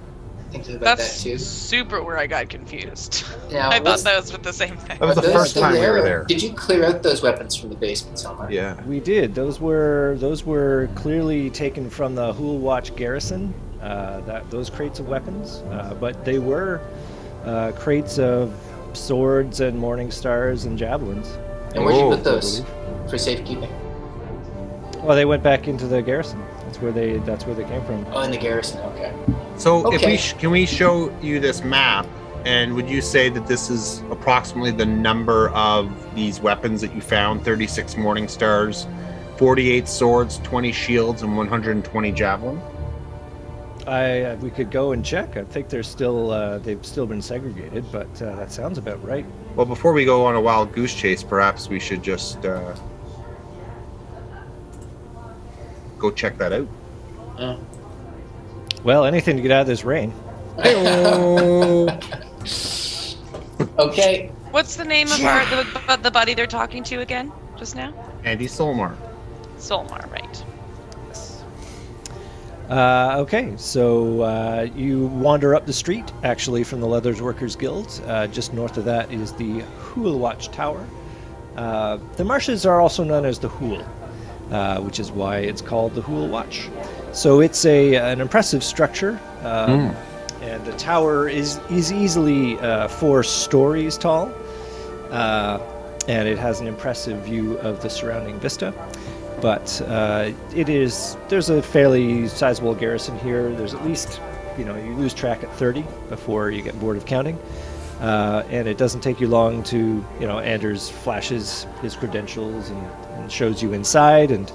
about that too. That's super where I got confused. Now, I thought that was with the same thing. That was the first time we were there. Did you clear out those weapons from the basement, Selmar? Yeah, we did. Those were clearly taken from the Hool Watch garrison. Those crates of weapons, but they were crates of swords and morning stars and javelins. And where'd you put those for safekeeping? Well, they went back into the garrison. That's where they came from. Oh, in the garrison. Okay. So can we show you this map? And would you say that this is approximately the number of these weapons that you found? 36 morning stars, 48 swords, 20 shields, and 120 javelin. We could go and check. I think they've still been segregated, but that sounds about right. Well, before we go on a wild goose chase, perhaps we should just go check that out. Well, anything to get out of this rain. Okay. What's the name of the buddy they're talking to again just now? Andy Solmar. Solmar, right. Okay, so you wander up the street, actually, from the Leathers Workers Guild. Just north of that is the Hool Watch Tower. The marshes are also known as the Hool, which is why it's called the Hool Watch. So it's an impressive structure, and the tower is easily 4 stories tall, and it has an impressive view of the surrounding vista. But there's a fairly sizable garrison here. There's at least, you lose track at 30 before you get bored of counting. And it doesn't take you long to, Anders flashes his credentials and shows you inside. And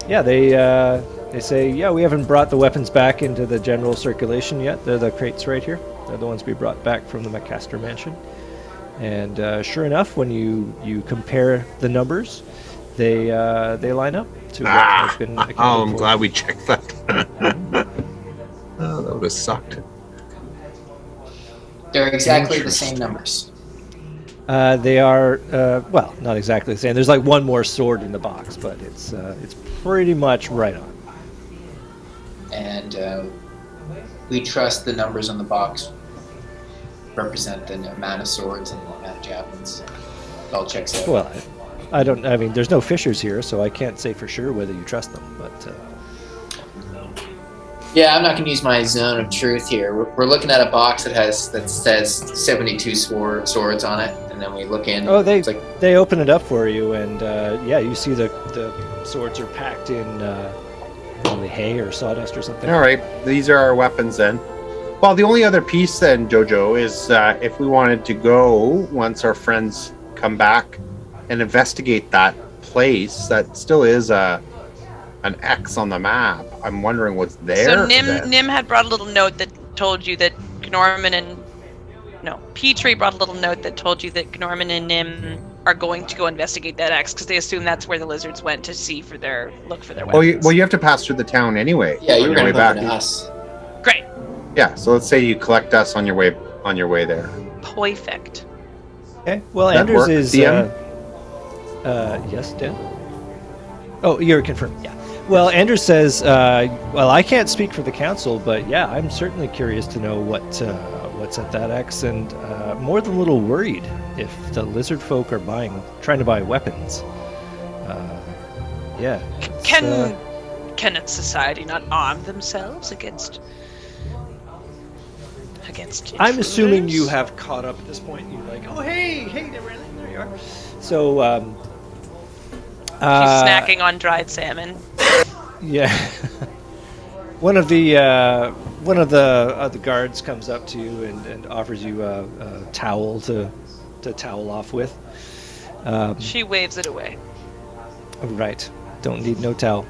yeah, they say, yeah, we haven't brought the weapons back into the general circulation yet. They're the crates right here. They're the ones we brought back from the McCaster mansion. And sure enough, when you compare the numbers, they line up to what has been accounted for. I'm glad we checked that. Oh, that would have sucked. They're exactly the same numbers. They are, well, not exactly the same. There's like one more sword in the box, but it's pretty much right on. And we trust the numbers on the box represent the amount of swords and the amount of javelins. It all checks out. Well, there's no fishers here, so I can't say for sure whether you trust them, but... Yeah, I'm not going to use my zone of truth here. We're looking at a box that says 72 swords on it, and then we look in. Oh, they open it up for you, and you see the swords are packed in probably hay or sawdust or something. All right, these are our weapons then. Well, the only other piece then, Jojo, is if we wanted to go once our friends come back and investigate that place, that still is an X on the map. I'm wondering what's there. So Nim had brought a little note that told you that Petrie brought a little note that told you that Gnorman and Nim are going to go investigate that X because they assume that's where the lizards went to look for their weapons. Well, you have to pass through the town anyway. Yeah, you're going to back to us. Great. Yeah, so let's say you collect us on your way there. Perfect. Okay. Well, Anders is. DM? Yes, Dan. Oh, you're confirmed. Yeah. Well, Anders says, well, I can't speak for the council, but yeah, I'm certainly curious to know what's at that X, and more than a little worried if the lizard folk are trying to buy weapons. Yeah. Can a society not arm themselves against I'm assuming you have caught up at this point. You're like, oh, hey, there you are. So, she's snacking on dried salmon. Yeah. one of the guards comes up to you and offers you a towel to towel off with. She waves it away. Right. Don't need no towel.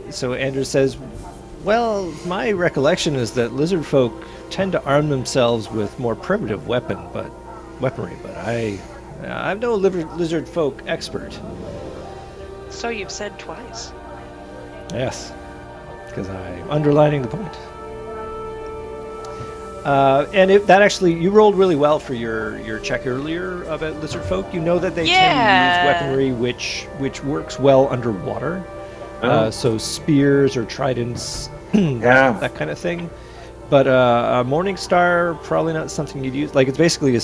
So Andrew says, well, my recollection is that lizard folk tend to arm themselves with more primitive weaponry, but I'm no lizard folk expert. So you've said twice. Yes, because I'm underlining the point. And that actually, you rolled really well for your check earlier about lizard folk. You know that they tend to use weaponry which works well underwater. So spears or tridents, that kind of thing. But a morning star, probably not something you'd use. Like, it's basically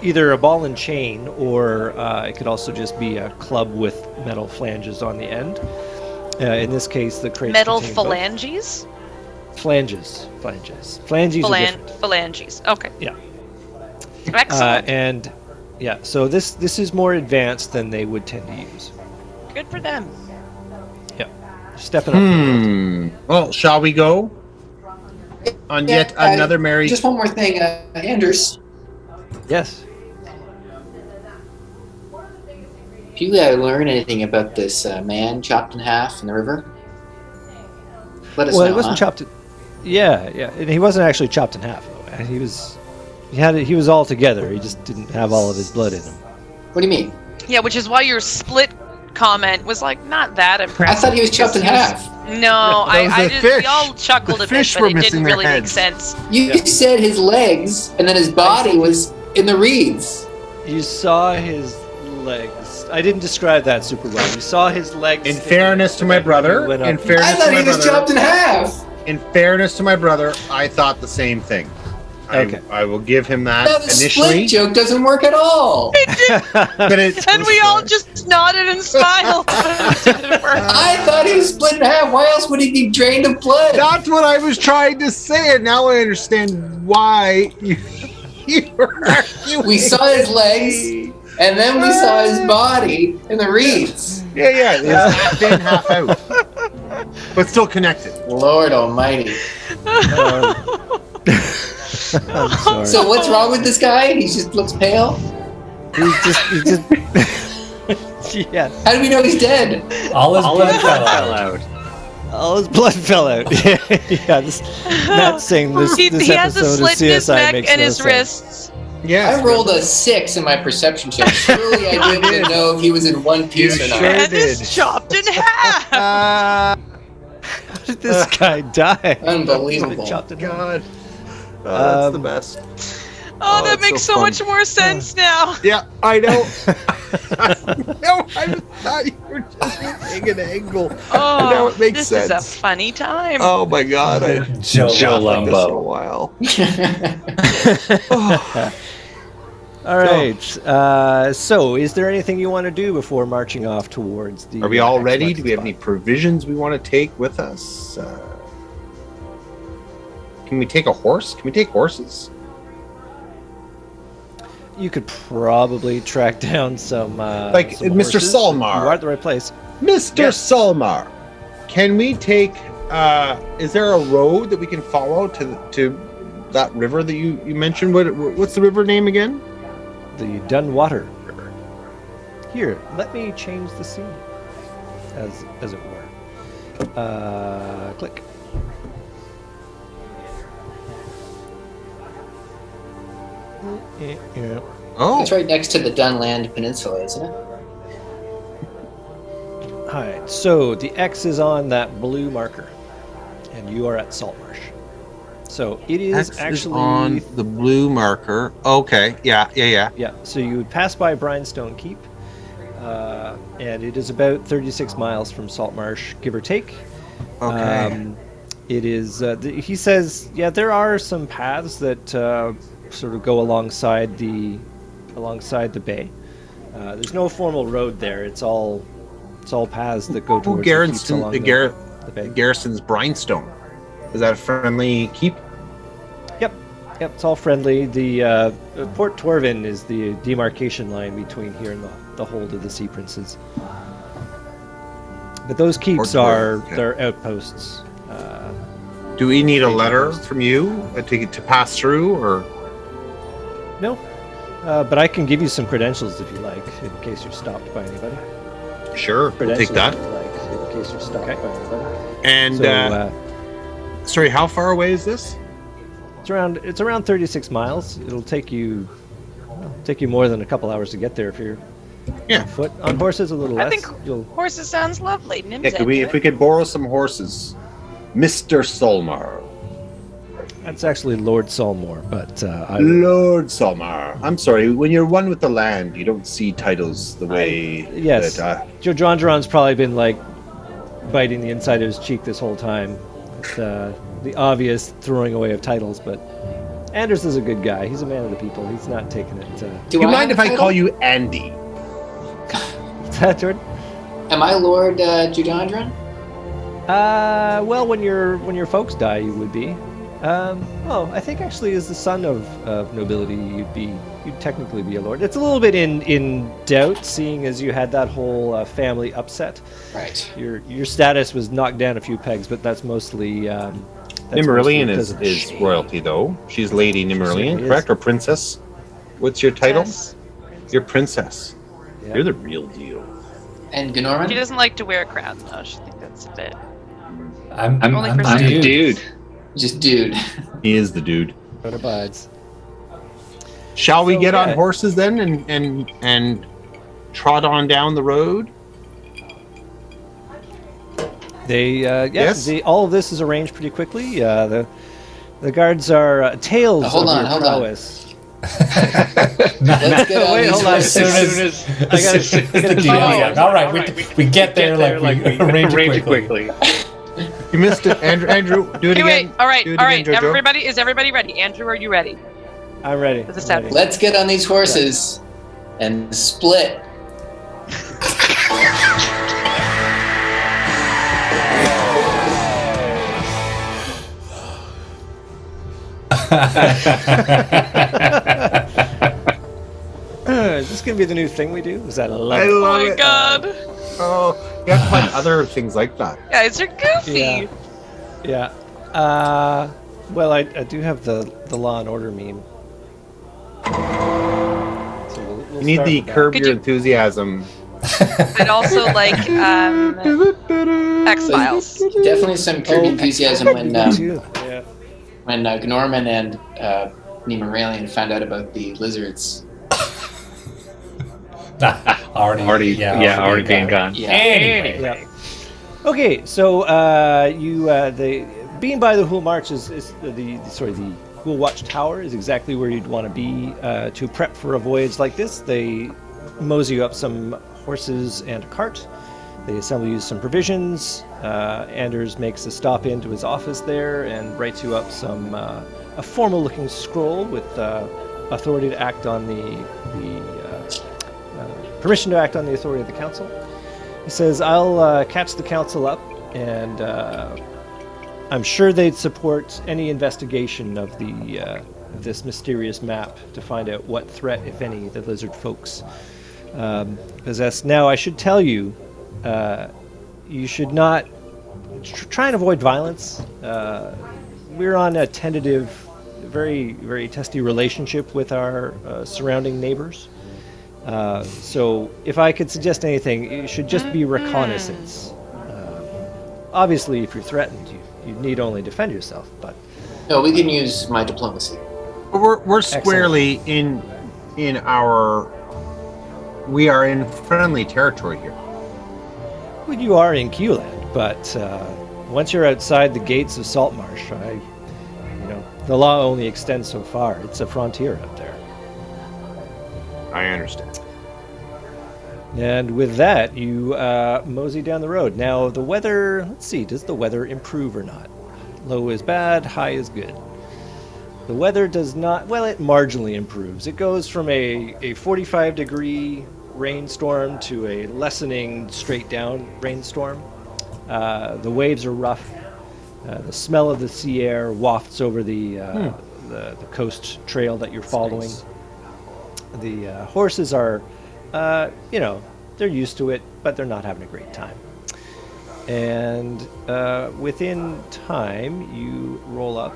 either a ball and chain, or it could also just be a club with metal flanges on the end. In this case, the crates metal contain phalanges? Flanges. Flanges are different. Phalanges. Okay. Yeah. Excellent. So this is more advanced than they would tend to use. Good for them. Yeah. Stepping up. Well, shall we go on yet another merry... Just one more thing, Anders. Yes. If you learn anything about this man chopped in half in the river, let us know. Well, he wasn't chopped. Yeah, and he wasn't actually chopped in half. He was all together. He just didn't have all of his blood in him. What do you mean? Yeah, which is why your split comment was like not that impressive. I thought he was chopped in half. No, we all chuckled a bit, but it didn't really make sense. You said his legs, and then his body was in the reeds. You saw his legs. I didn't describe that super well. You saw his legs. In fairness to my brother, I thought he was chopped in half. In fairness to my brother, I thought the same thing. Okay. I will give him that no, the initially. Split joke doesn't work at all. And we all just nodded and smiled. I thought he was split in half. Why else would he be drained of blood? That's what I was trying to say, and now I understand why you were arguing. We saw his legs, and then we saw his body in the reeds. Yeah, it's half in, half out. But still connected. Lord almighty. I'm sorry. So what's wrong with this guy? He just looks pale? He's just yeah. How do we know he's dead? All his blood fell out. All his blood fell out. Matt's saying this he has a episode slit of in his CSI neck makes and no his sense. wrists. Yeah, I rolled a 6 in my perception check. Surely I didn't know if he was in one piece or not. Sure And did. is chopped in half. How did this guy die? Unbelievable. Chopped in half. God. That's the best. Oh, that makes so much more sense now. Yeah, I know. No, I thought you were just taking an angle. Oh, now it makes this sense. is a funny time. Oh my God, I Joe like this Lumbo. for a while. All right. So, is there anything you want to do before marching off towards the? Are we all next ready? market Do we have spot? any provisions we want to take with us? Can we take a horse? Can we take horses? You could probably track down some. Like some Mr. horses. Salmar. You are at the right place. Mr. Yes. Salmar, can we take? Is there a road that we can follow to that river that you mentioned? What's the river name again? The Dunwater River. Here, let me change the scene, as it were. Click. Yeah. Oh, It's right next to the Dunland Peninsula, isn't it? Alright, so the X is on that blue marker, and you are at Saltmarsh. So it is X actually on the blue marker. Okay, yeah. Yeah, so you would pass by Brinestone Keep, and it is about 36 miles from Saltmarsh, give or take. Okay. It is. He says, yeah, there are some paths that sort of go alongside the bay. There's no formal road there. It's all paths that go towards the keeps along the bay. Garrison's Brinestone. Is that a friendly keep? Yep, it's all friendly. The Port Torvin is the demarcation line between here and the hold of the Sea Princes. But those keeps are their outposts. Do we need a letter from you to pass through, or no? But I can give you some credentials if you like, in case you're stopped by anybody. Sure, we'll take that. In case you're stopped by anybody. And sorry, how far away is this? It's around 36 miles. It'll take you more than a couple hours to get there if you're on foot. On horses, a little less. I think horses sounds lovely. If we could borrow some horses, Mr. Solmar. That's actually Lord Solmar, but Lord Solmar. I'm sorry. When you're one with the land, you don't see titles the way. Yes. Jodron's probably been like biting the inside of his cheek this whole time. It's, the obvious throwing away of titles, but Anders is a good guy. He's a man of the people. He's not taking it. Do you mind if I call you Andy? What's that, Jordan? Am I Lord Judandron? Well, when your folks die, you would be. I think actually as the son of nobility, you'd technically be a lord. It's a little bit in doubt, seeing as you had that whole family upset. Right. Your status was knocked down a few pegs, but that's mostly. Nimmerlian is royalty, though. She's Lady Nimmerlian, correct? Or princess? What's your title? Yes. You're princess. Yeah. You're the real deal. And Gnorman? She doesn't like to wear a crown, though. She thinks that's a bit. I'm the dude. Just dude. He is the dude. What abides? Shall we get on horses then and trot on down the road? Yes. All of this is arranged pretty quickly. The guards are tails. Hold on. Prowess. Let's get wait, hold on. As soon as the deal. All right, we get there like we arrange it quickly. You missed it, Andrew. Do it again. Wait. All right. Everybody, is everybody ready? Andrew, are you ready? I'm ready. Let's get on these horses and split. Is this gonna be the new thing we do? Is that a love? I love it. God. Oh, you have to find other things like that. Guys are goofy. Yeah. Well, I do have the Law and Order meme. So we'll you need the curb your enthusiasm. I'd also like X-Files. Definitely some Curb Enthusiasm when Gnorman and Nemoralian found out about the lizards. already being gone. Yeah. Anyway. Yeah. Okay, so the being by the Hool March is the Hool Watch Tower is exactly where you'd want to be to prep for a voyage like this. They mosey you up some horses and a cart. They assemble you some provisions. Anders makes a stop into his office there and writes you up some a formal-looking scroll with authority to act on the permission to act on the authority of the council. He says, "I'll catch the council up, and I'm sure they'd support any investigation of this mysterious map to find out what threat, if any, the lizard folks possess. Now, I should tell you, you should not try and avoid violence. We're on a tentative, very, very testy relationship with our surrounding neighbors. So if I could suggest anything, it should just be reconnaissance. Obviously, if you're threatened, you need only defend yourself, but... No, we can use my diplomacy. We're squarely in our... We are in friendly territory here. Well, you are in Q-land, but once you're outside the gates of Saltmarsh, the law only extends so far. It's a frontier out there. I understand. And with that, you mosey down the road. Now, the weather, let's see, does the weather improve or not? Low is bad, high is good. The weather does not, well, it marginally improves. It goes from a 45-degree rainstorm to a lessening straight-down rainstorm. The waves are rough. The smell of the sea air wafts over the coast trail that you're following. Nice. The horses are, they're used to it, but they're not having a great time. And within time, you roll up.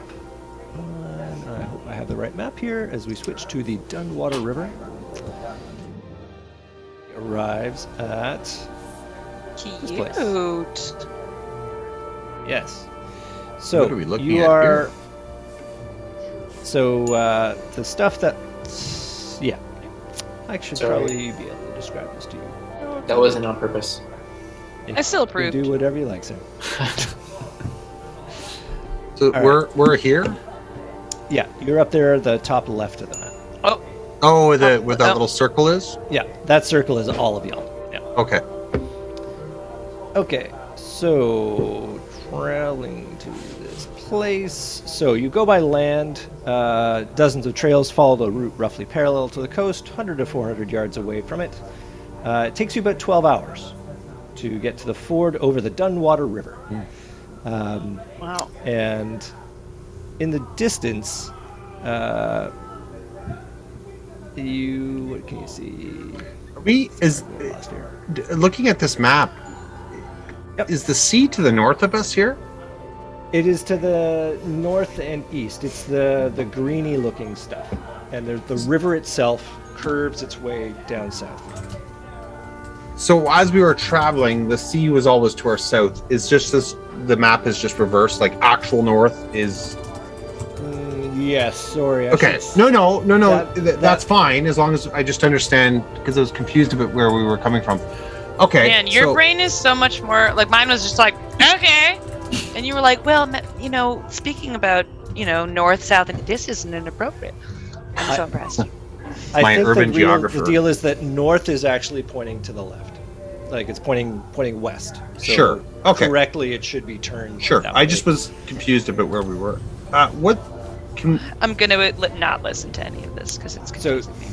And I hope I have the right map here as we switch to the Dunwater River. Arrives at this place. Cute. Yes. So what are we looking you at are. here? So the stuff that, yeah, I should probably be able to describe this to you. That wasn't on purpose. I still approve. Do whatever you like, sir. So we're here. Yeah, you're up there at the top left of the map. Oh, where that little circle is. Yeah, that circle is all of y'all. Yeah. Okay. Okay, so traveling to this place. So you go by land. Dozens of trails follow the route roughly parallel to the coast, 100 to 400 yards away from it. It takes you about 12 hours to get to the ford over the Dunwater River. Wow. And in the distance, what can you see? Looking at this map, Yep. is the sea to the north of us here? It is to the north and east. It's the greeny looking stuff. And the river itself curves its way down south. So as we were traveling, the sea was always to our south. It's just the map is just reversed, like actual north is... Yes, sorry. Okay, no. That's fine, as long as I just understand, because I was confused about where we were coming from. Okay. Man, your brain is so much more, like mine was just like, okay. And you were like, well, speaking about, north, south, and this isn't inappropriate. I'm so impressed. I My think urban geographer. The deal is that north is actually pointing to the left. Like it's pointing west. So Sure. Okay. Correctly, it should be turned. Sure. That I way. just was confused about where we were. I'm going to not listen to any of this because it's confusing me.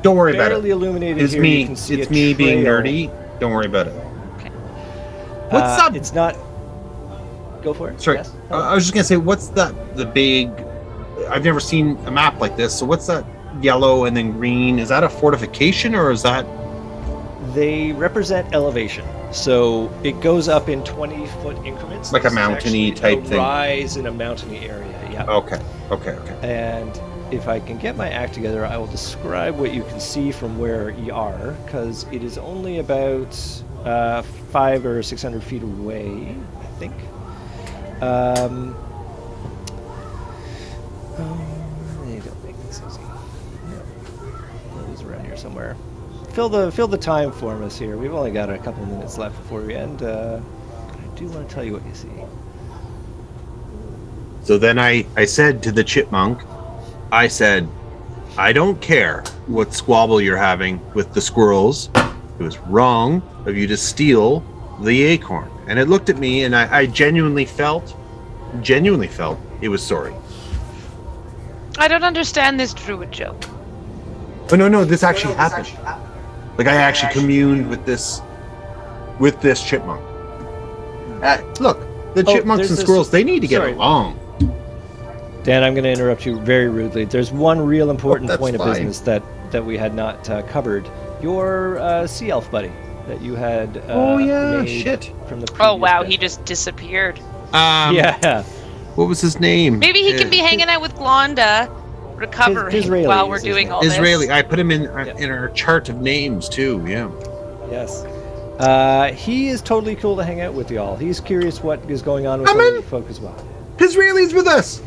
Don't worry about barely it. illuminated It's here. me. You can see It's a me being trail. nerdy. Don't worry about it. Okay. What's up? It's not. Go for it. Sorry. Yes? I was just gonna say, what's the big? I've never seen a map like this. So what's that yellow and then green? Is that a fortification or is that? They represent elevation. So it goes up in 20-foot increments. Like a This is mountainy actually type a thing. rise in a mountainy area. Yeah. Okay. And if I can get my act together, I will describe what you can see from where you are, because it is only about 500 or 600 feet away, I think. They don't make this easy. No. It is around here somewhere. Fill the time for us here. We've only got a couple of minutes left before we end. I do want to tell you what you see. So then I said to the chipmunk, I said, I don't care what squabble you're having with the squirrels. It was wrong of you to steal the acorn. And it looked at me and I genuinely felt it was sorry. I don't understand this druid joke. Oh no, this actually happened. Like I actually communed with this chipmunk. Look, the chipmunks and squirrels, they need to get along. Dan, I'm going to interrupt you very rudely. There's one real important point of fine. business that we had not covered. Your sea elf buddy that you had made from the previous Oh wow, bit. he just disappeared. Yeah. What was his name? Maybe he can be hanging out with Glonda, recovering Israeli while we're is his doing name. all this. Israeli. I put him in our chart of names too. Yeah. Yes. He is totally cool to hang out with y'all. He's curious what is going on with some of you folk as well. Israeli's with us.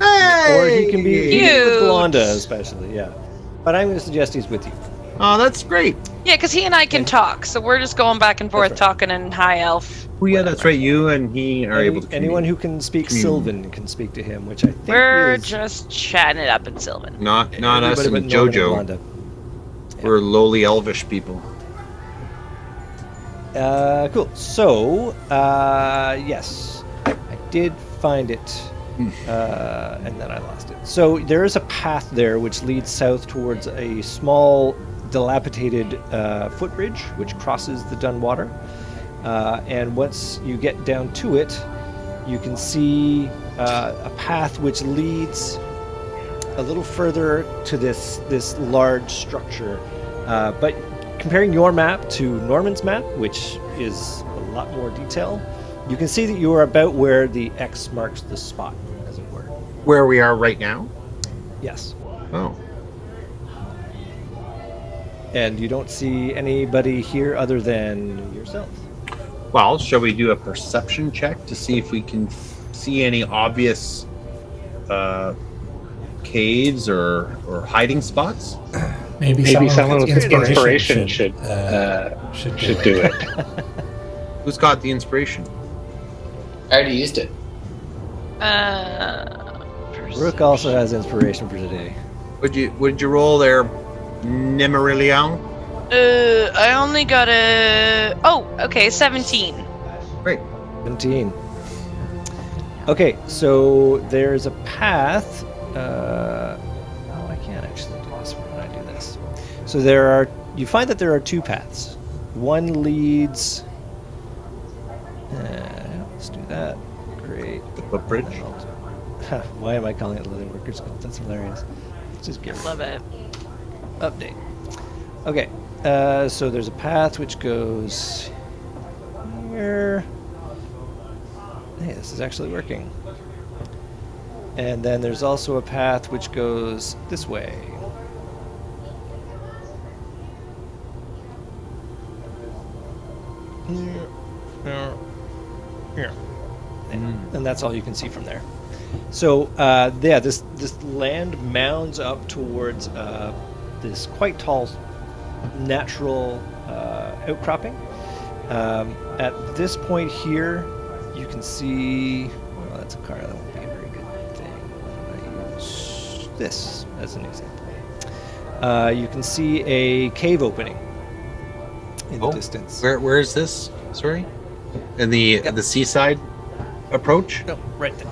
Hey! Or he can be Huge. with Glonda especially, yeah. But I'm going to suggest he's with you. Oh, that's great. Yeah, because he and I can talk, so we're just going back and forth right. talking in high elf. Oh, yeah, that's right. You and he are able to Anyone who can speak Sylvan can speak to him, which I think We're is just chatting it up in Sylvan. Not us everybody and but Norman JoJo. and Glonda. We're lowly elvish people. Cool. So, yes, I did find it, and then I lost it. So there is a path there which leads south towards a small, dilapidated footbridge which crosses the Dunwater. And once you get down to it, you can see a path which leads a little further to this large structure. But comparing your map to Norman's map, which is a lot more detail. You can see that you are about where the X marks the spot, as it were. Where we are right now? Yes. Oh. And you don't see anybody here other than yourself. Well, shall we do a perception check to see if we can see any obvious caves or hiding spots? Maybe someone with inspiration should do it. Who's got the inspiration? I already used it. Rook also has inspiration for today. Would you roll there, Nemarilion? I only got a... Oh, okay, 17. Great. 17. Okay, so there's a path. I can't actually do this when I do this. So you find that there are two paths. One leads... let's do that. Great. The footbridge? Why am I calling it Leather Workers Cult? That's hilarious. Let's just get Love it. update. Okay, so there's a path which goes here. Hey, this is actually working. And then there's also a path which goes this way. Here. And that's all you can see from there. So, this land mounds up towards this quite tall natural outcropping. At this point here, you can see... Well, that's a car. That won't be a very good thing. I'm going to use this as an example. You can see a cave opening in the distance. Where is this? Sorry? In the seaside approach? No, right there.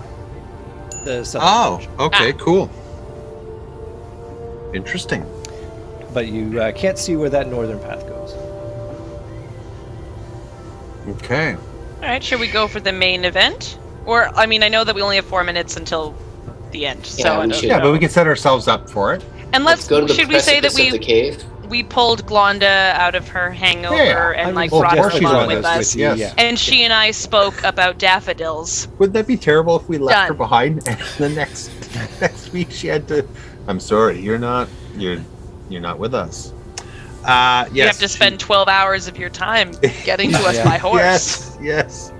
The southern approach. Okay, cool. Interesting. But you can't see where that northern path goes. Okay. All right, should we go for the main event? Or, I mean, I know that we only have 4 minutes until the end. Yeah, but we can set ourselves up for it. And let's go to the should we say that the cave? We pulled Glonda out of her hangover and brought her along with us. Yes. And she and I spoke about daffodils. Would that be terrible if we left her behind and the next week she had to... I'm sorry, you're not with us. Yes. You have to spend 12 hours of your time getting to us by horse. Yes.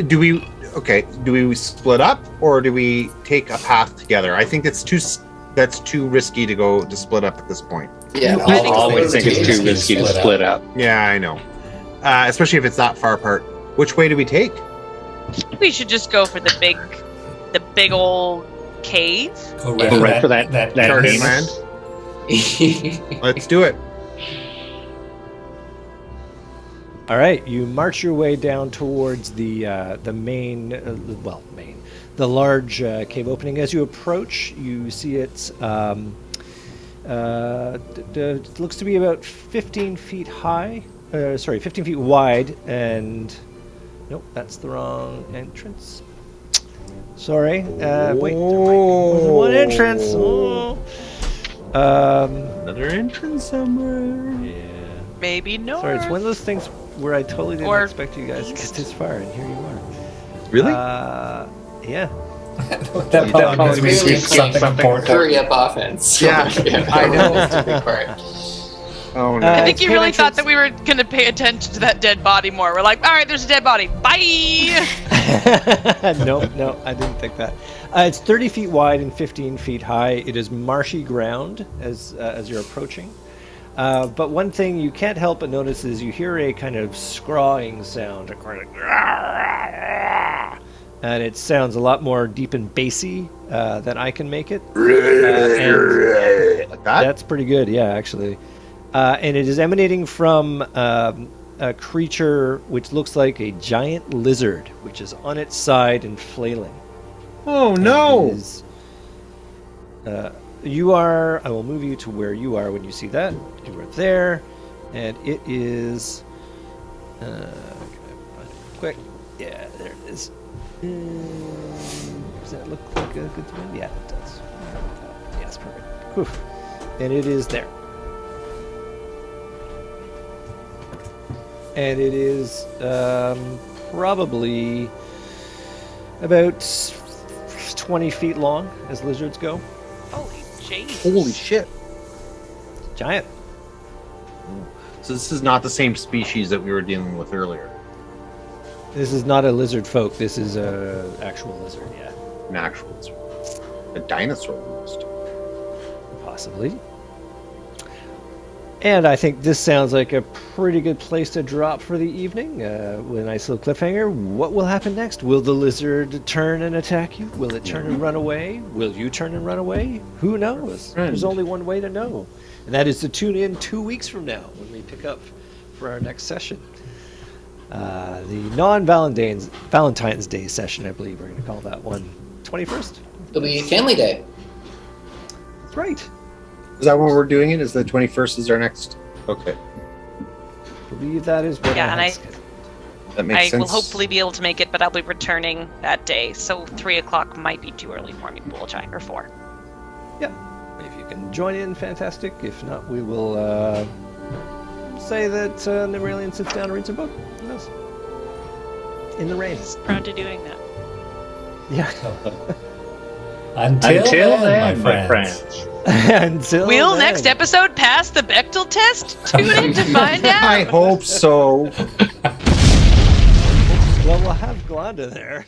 Do we split up or do we take a path together? I think that's too risky to split up at this point. Yeah, I always think it's too risky to split up. Yeah, I know. Especially if it's that far apart. Which way do we take? We should just go for the big old cave. Go right for that Guardian land. Let's do it. All right, you march your way down towards the main, the large cave opening. As you approach, you see it looks to be about 15 feet high. 15 feet wide, and nope, that's the wrong entrance. Sorry. Wait, there's one entrance. Oh. Another entrance somewhere. Yeah. Maybe no. Sorry, it's one of those things where I totally didn't expect you guys to get this far, and here you are. Really? Yeah. That probably means we skipped something important. Hurry up offense. Yeah, I know. That's the big part. Oh no! I think you really thought that we were going to pay attention to that dead body more. We're like, all right, there's a dead body. Bye. No, I didn't think that. It's 30 feet wide and 15 feet high. It is marshy ground as you're approaching. But one thing you can't help but notice is you hear a kind of scrawling sound, and it sounds a lot more deep and bassy than I can make it. Like that? That's pretty good, yeah, actually. And it is emanating from a creature which looks like a giant lizard, which is on its side and flailing. Oh no! I will move you to where you are when you see that. You are there, and it is... quick. Yeah, there it is. Does that look like a good one? Yeah, it does. Yes, perfect. Whew. And it is there. and it is probably about 20 feet long as lizards go. Holy jeez. Holy shit. Giant. So this is not the same species that we were dealing with earlier. This is not a lizard folk. This is a actual lizard, yeah. An actual lizard. A dinosaur almost. Possibly. And I think this sounds like a pretty good place to drop for the evening. With a nice little cliffhanger. What will happen next? Will the lizard turn and attack you? Will it turn and run away? Will you turn and run away? Who knows? There's only one way to know. And that is to tune in 2 weeks from now when we pick up for our next session. The non-Valentine's Day session, I believe we're going to call that one. 21st? It'll be Family Day. That's right. Is that when we're doing it? Is the 21st is our next? Okay. I believe that is what that makes sense. I will hopefully be able to make it, but I'll be returning that day. So 3 o'clock might be too early for me. We'll try for 4. Yeah. If you can join in, fantastic. If not, we will say that Nemralian sits down and reads a book. Who knows? In the rain. Prone to doing that. Yeah. Until then, my friends. Will next episode pass the Bechdel test? Tune in to find out. I hope so. Well, we'll have Glanda there.